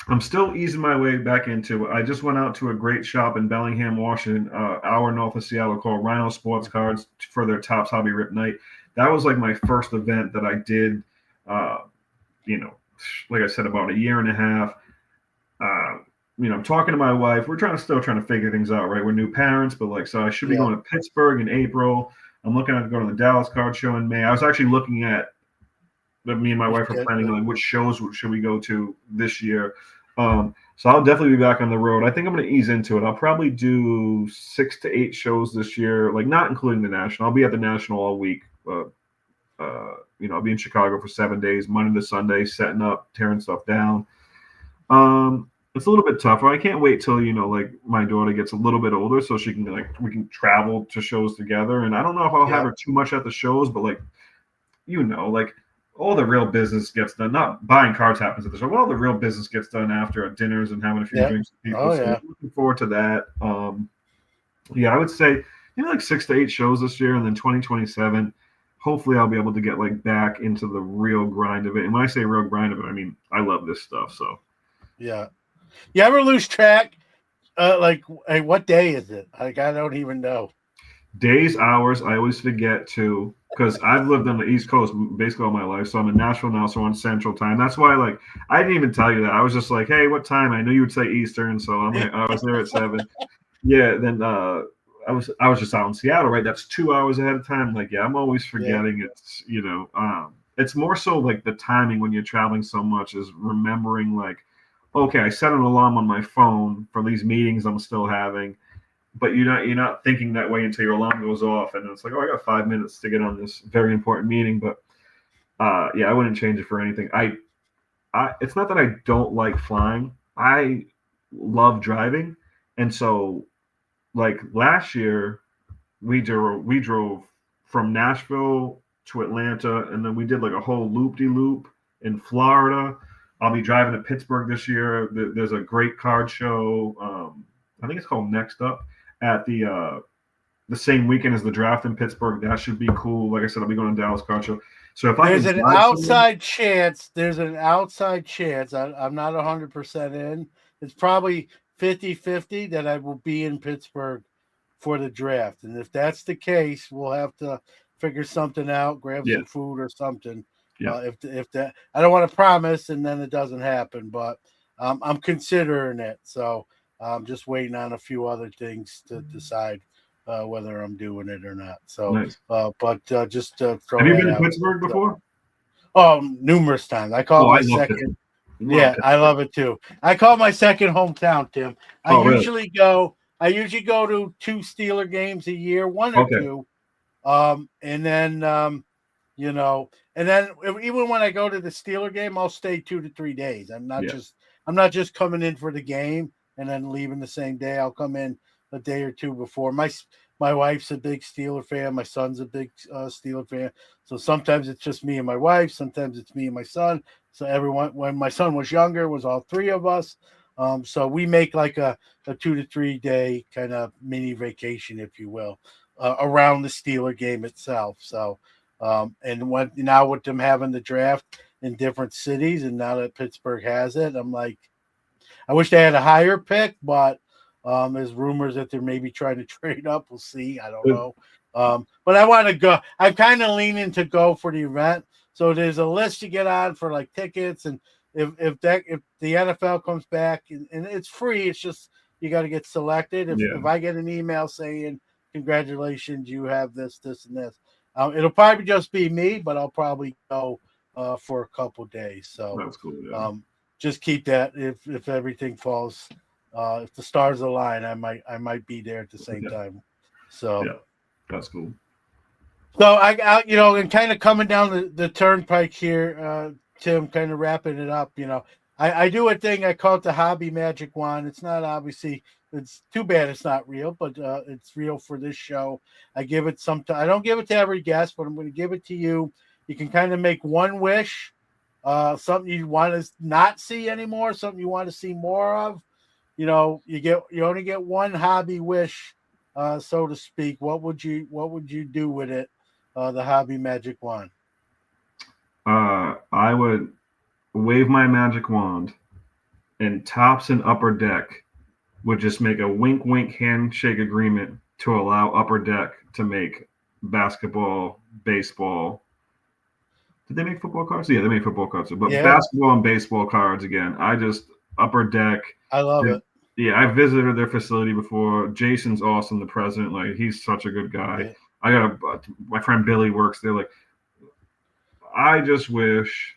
I'm still easing my way back into it. I just went out to a great shop in Bellingham, Washington, hour north of Seattle, called Rhino Sports Cards for their Tops Hobby Rip Night. That was like my first event that I did. Uh, you know, like I said, about a year and a half. Uh, I'm talking to my wife. We're still trying to figure things out, right? We're new parents, but like, so I should be yeah. going to Pittsburgh in April. I'm looking at going to the Dallas Card Show in May. I was actually looking at that. Me and my Just wife are get planning on which shows should we go to this year. So I'll definitely be back on the road. I think I'm going to ease into it. I'll probably do 6 to 8 shows this year, like not including the National. I'll be at the National all week. I'll be in Chicago for 7 days, Monday to Sunday, setting up, tearing stuff down. It's a little bit tougher. I can't wait till like my daughter gets a little bit older, so she can we can travel to shows together. And I don't know if I'll have yeah, her too much at the shows, but like all the real business gets done. Not buying cards happens at the show. Well, all the real business gets done after dinners and having a few yeah. drinks with people. Oh So yeah, I'm looking forward to that. Yeah, I would say like 6 to 8 shows this year, and then 2027. Hopefully, I'll be able to get like back into the real grind of it. And when I say real grind of it, I mean I love this stuff. So yeah. You ever lose track? Like, hey, what day is it? Like, I don't even know. days, hours, I always forget to because I've lived on the East Coast basically all my life. So I'm in Nashville now, so on Central Time. That's why like I didn't even tell you that. I was just like, hey, what time? I knew you would say Eastern, so I was there at 7. Yeah, then I was just out in Seattle, right? That's 2 hours ahead of time. Like, yeah, I'm always Yeah, forgetting. It's more so like the timing when you're traveling so much is remembering like, okay, I set an alarm on my phone for these meetings I'm still having, but you're not thinking that way until your alarm goes off, and it's like, oh, I got 5 minutes to get on this very important meeting. But yeah, I wouldn't change it for anything. It's not that I don't like flying. I love driving, and so like last year we drove from Nashville to Atlanta, and then we did like a whole loop de loop in Florida. I'll be driving to Pittsburgh this year. There's a great card show. I think it's called Next Up at the same weekend as the draft in Pittsburgh. That should be cool. Like I said, I'll be going to Dallas Card Show. So if I there's can an drive somewhere, outside chance. There's an outside chance. I'm not 100% in. It's probably 50-50 that I will be in Pittsburgh for the draft. And if that's the case, we'll have to figure something out, grab yeah, some food or something. yeah, If that, I don't want to promise, and then it doesn't happen, but I'm considering it. So I'm just waiting on a few other things to decide whether I'm doing it or not. So, nice. but just Have throw you that been to out. Pittsburgh before? Oh, numerous times. I call Oh, it I my love second. Pittsburgh. Love Yeah, I Pittsburgh. love it too. I call it my second hometown, Tim. I Oh, really? usually go. I usually go to 2 Steeler games a year, one or Okay. two. And then and then even when I go to the Steeler game, I'll stay 2 to 3 days. Yeah. I'm not just coming in for the game and then leaving the same day. I'll come in a day or two before. My wife's a big Steeler fan. My son's a big Steeler fan. So sometimes it's just me and my wife. Sometimes it's me and my son. So everyone, when my son was younger, it was all three of us. So we make like a 2 to 3 day kind of mini vacation, if you will, around the Steeler game itself. So, and when now with them having the draft, in different cities, and now that Pittsburgh has it, I'm like, I wish they had a higher pick, but there's rumors that they're maybe trying to trade up. We'll see. I don't know. But I want to go. I'm kind of leaning to go for the event. So there's a list you get on for like tickets, and if the NFL comes back and it's free, it's just you got to get selected. If I get an email saying congratulations, you have this, and this, it'll probably just be me, but I'll probably go for a couple days. So that's cool. Yeah. Just keep that if everything falls, if the stars align, I might be there at the same time. So yeah, that's cool. So I and kind of coming down the turnpike here, Tim, kind of wrapping it up. I do a thing I call it the hobby magic wand. It's not obviously. It's too bad it's not real, but it's real for this show. I give it I don't give it to every guest, but I'm going to give it to you. You can kind of make one wish. Something you want to not see anymore, something you want to see more of. You only get one hobby wish, so to speak. What would you do with it? The hobby magic wand. I would wave my magic wand, and Tops and Upper Deck would just make a wink handshake agreement to allow Upper Deck to make basketball, baseball. Did they make football cards? Yeah, they made football cards. But basketball and baseball cards again. Upper Deck. I love it. Yeah, I visited their facility before. Jason's awesome, the president. Like, he's such a good guy. Yeah. My friend Billy works there. Like, I just wish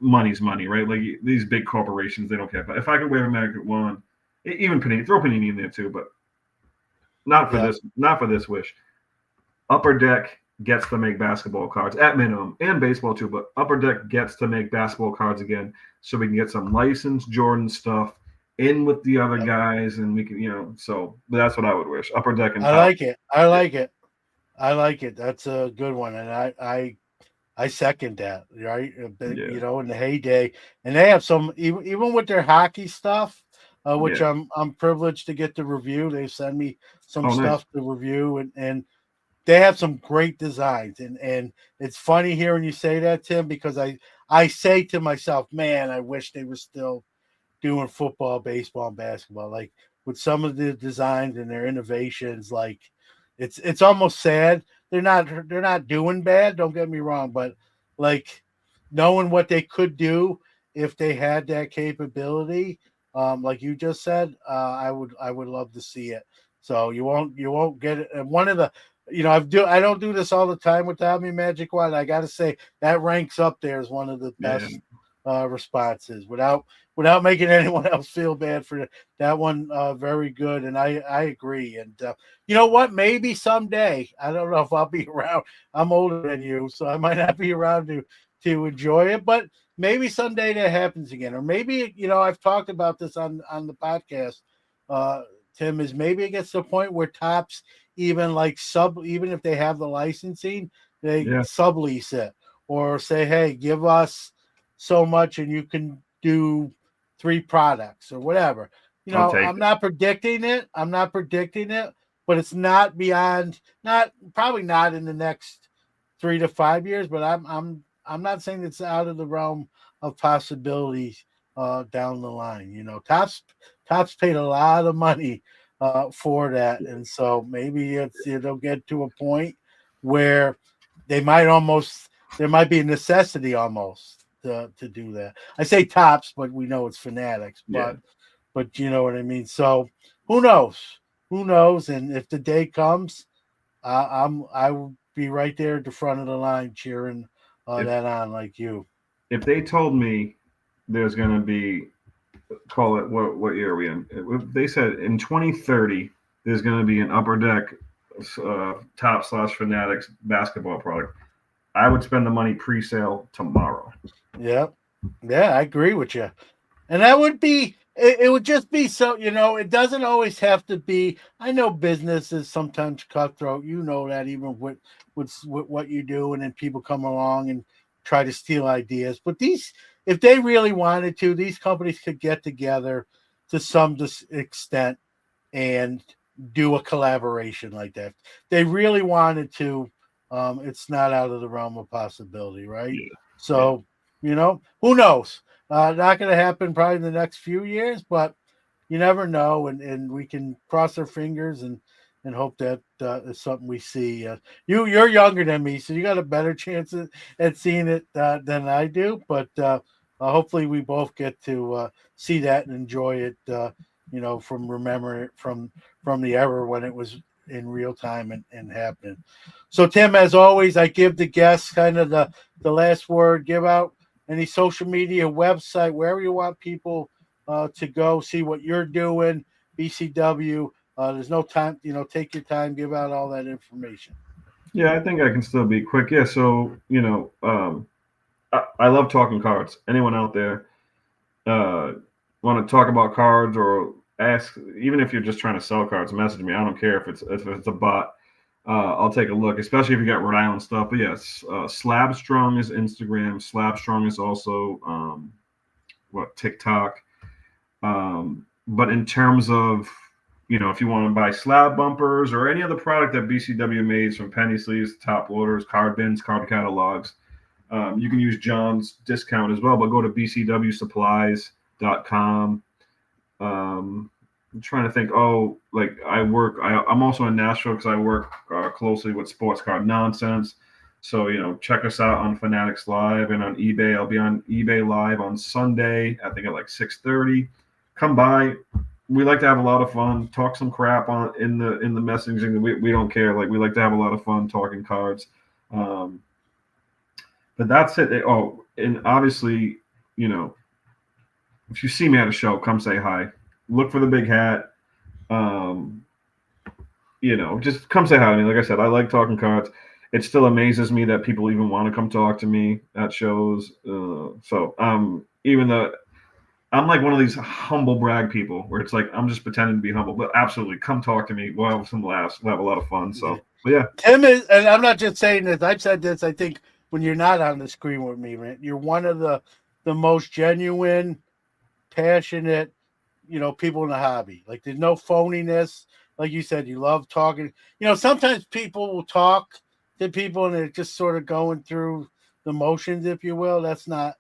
money's money, right? Like, these big corporations, they don't care. But if I could wave a magic wand, even Panini, throw Panini in there too, but not for this wish. Upper Deck gets to make basketball cards at minimum, and baseball too, but Upper Deck gets to make basketball cards again, so we can get some licensed Jordan stuff in with the other guys, and we can, so that's what I would wish. Upper Deck and I like it. That's a good one, and I second that, right? In the heyday, and they have some even with their hockey stuff, which I'm privileged to get to review. They send me some stuff to review, and they have some great designs, and it's funny hearing you say that, Tim, because I say to myself, man, I wish they were still doing football, baseball, and basketball. Like, with some of the designs and their innovations, like it's almost sad. They're not doing bad, don't get me wrong, but like knowing what they could do if they had that capability, like you just said, I would love to see it. So you won't get it. And one of the I don't do this all the time with the Hobby Magic Wand. I got to say that ranks up there as one of the best responses without making anyone else feel bad for that one. Very good, and I agree. And you know what? Maybe someday, I don't know if I'll be around. I'm older than you, so I might not be around to enjoy it. But maybe someday that happens again, or maybe I've talked about this on the podcast. Tim, is maybe it gets to the point where Tops even if they have the licensing, they sublease it or say, hey, give us so much and you can do 3 products or whatever. I'm not predicting it, but it's not probably not in the next 3 to 5 years, but I'm not saying it's out of the realm of possibilities down the line. Tops paid a lot of money for that, and so maybe it'll get to a point where there might be a necessity almost to do that. I say Tops, but we know it's Fanatics, but you know what I mean. So who knows? And if the day comes, I will be right there at the front of the line cheering that on like you. If they told me there's going to be, call it, what year are we in? If they said in 2030 there's going to be an Upper Deck Top/Fanatics basketball product, I would spend the money pre-sale tomorrow. Yeah, I agree with you. And that would be, it would just be so, it doesn't always have to be. I know business is sometimes cutthroat. That even with what you do, and then people come along and try to steal ideas. But if they really wanted to, these companies could get together to some extent and do a collaboration like that. They really wanted to. It's not out of the realm of possibility, right? Yeah. So Who knows? Not going to happen probably in the next few years, but you never know, and we can cross our fingers and hope that is something we see. You're younger than me, so you got a better chance at seeing it than I do. But hopefully, we both get to see that and enjoy it. From remembering it from the era when it was in real time and happening. So, Tim, as always, I give the guests kind of the last word. Give out any social media, website, wherever you want people to go see what you're doing. BCW. There's no time, take your time, give out all that information. Yeah, I think I can still be quick. Yeah, so I love talking cards. Anyone out there want to talk about cards or ask, even if you're just trying to sell cards, message me. I don't care if it's a bot. I'll take a look, especially if you got Rhode Island stuff. But yes, Slabstrong is Instagram. Slabstrong is also TikTok. But in terms of if you want to buy slab bumpers or any other product that BCW makes, from penny sleeves, top loaders, card bins, card catalogs, you can use John's discount as well. But go to bcwsupplies.com. I'm trying to think. Oh, like I'm also in Nashville because I work closely with Sports Card Nonsense. So check us out on Fanatics Live and on eBay. I'll be on eBay Live on Sunday, I think at like 6:30. Come by. We like to have a lot of fun. Talk some crap in the messaging. We don't care. Like, we like to have a lot of fun talking cards. But that's it. Oh, and obviously, if you see me at a show, come say hi. Look for the big hat. Just come say hi to me. Like I said, I like talking cards. It still amazes me that people even want to come talk to me at shows. Even though I'm like one of these humble brag people where it's like I'm just pretending to be humble, but absolutely come talk to me. We'll have some laughs. We'll have a lot of fun. So, but yeah. Tim is, and I'm not just saying this. I've said this. I think when you're not on the screen with me, man, you're one of the most genuine, passionate, people in the hobby. Like, there's no phoniness. Like you said, you love talking. Sometimes people will talk to people and they're just sort of going through the motions, if you will. That's not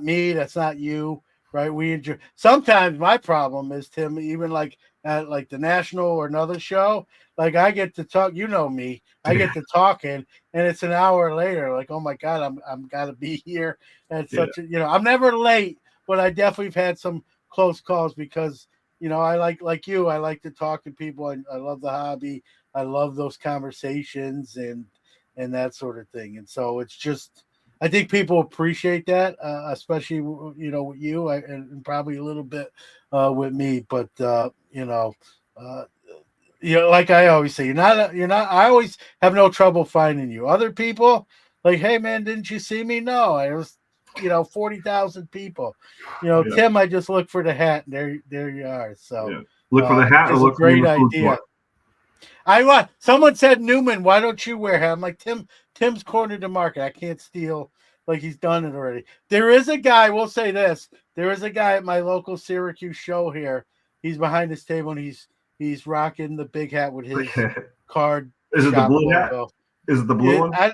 me. That's not you. Right. We enjoy. Sometimes my problem is, Tim, even like at like the National or another show, like I get to talk, me, I get to talking and it's an hour later. Like, oh my God, I'm gotta be here at such I'm never late, but I definitely have had some close calls because, I like you, I like to talk to people. I love the hobby. I love those conversations and that sort of thing. And so it's just, I think people appreciate that, especially with you, and probably a little bit with me. But like I always say, you're not. I always have no trouble finding you. Other people, like, hey man, didn't you see me? No, I was 40,000 people. Yeah. Tim, I just look for the hat, and there you are. So look for the hat, or look for great idea. Someone said, Newman, why don't you wear hat? I'm like, Tim's cornered the market. I can't steal like he's done it already. There is a guy, we'll say this. There is a guy at my local Syracuse show here. He's behind this table and he's rocking the big hat with his card. Is it the blue hat? Is it the blue one? I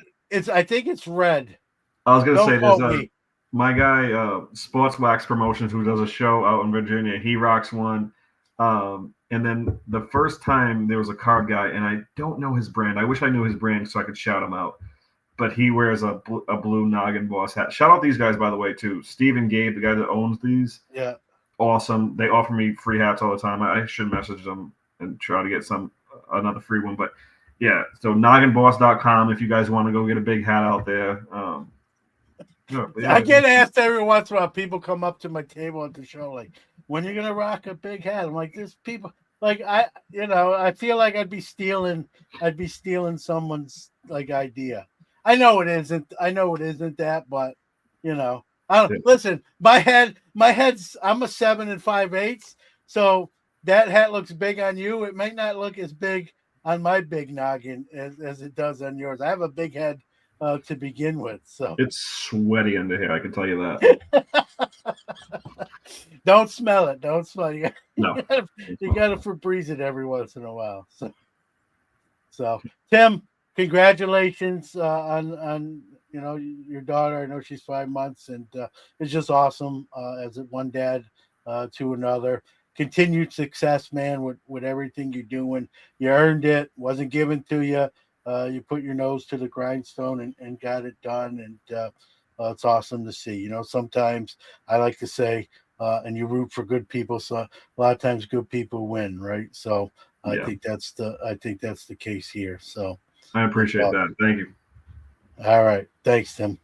think it's red. I was gonna say there's my guy Sports Wax Promotions, who does a show out in Virginia. He rocks one. And then the first time there was a card guy, and I don't know his brand. I wish I knew his brand so I could shout him out. But he wears a blue Noggin Boss hat. Shout out these guys, by the way, too. Steve and Gabe, the guy that owns these. Yeah. Awesome. They offer me free hats all the time. I should message them and try to get another free one. But yeah, so nogginboss.com if you guys want to go get a big hat out there. I get asked every once in a while. People come up to my table at the show like, when are you gonna rock a big hat? I'm like, there's people like I feel like I'd be stealing someone's like idea. I know it isn't that, but I don't listen. My head's I'm a 7 5/8, so that hat looks big on you. It might not look as big on my big noggin as it does on yours. I have a big head to begin with, so it's sweaty under here. I can tell you that. Don't smell it. Don't smell it. You got to Febreze it every once in a while. So Tim, congratulations on your daughter. I know she's 5 months, and it's just awesome as one dad to another. Continued success, man, with everything you're doing. You earned it. Wasn't given to you. You put your nose to the grindstone and got it done. And it's awesome to see. Sometimes I like to say, and you root for good people. So a lot of times good people win, right? So I Yeah, think that's the case here. So I that's appreciate all. that. Thank you. All right. Thanks, Tim.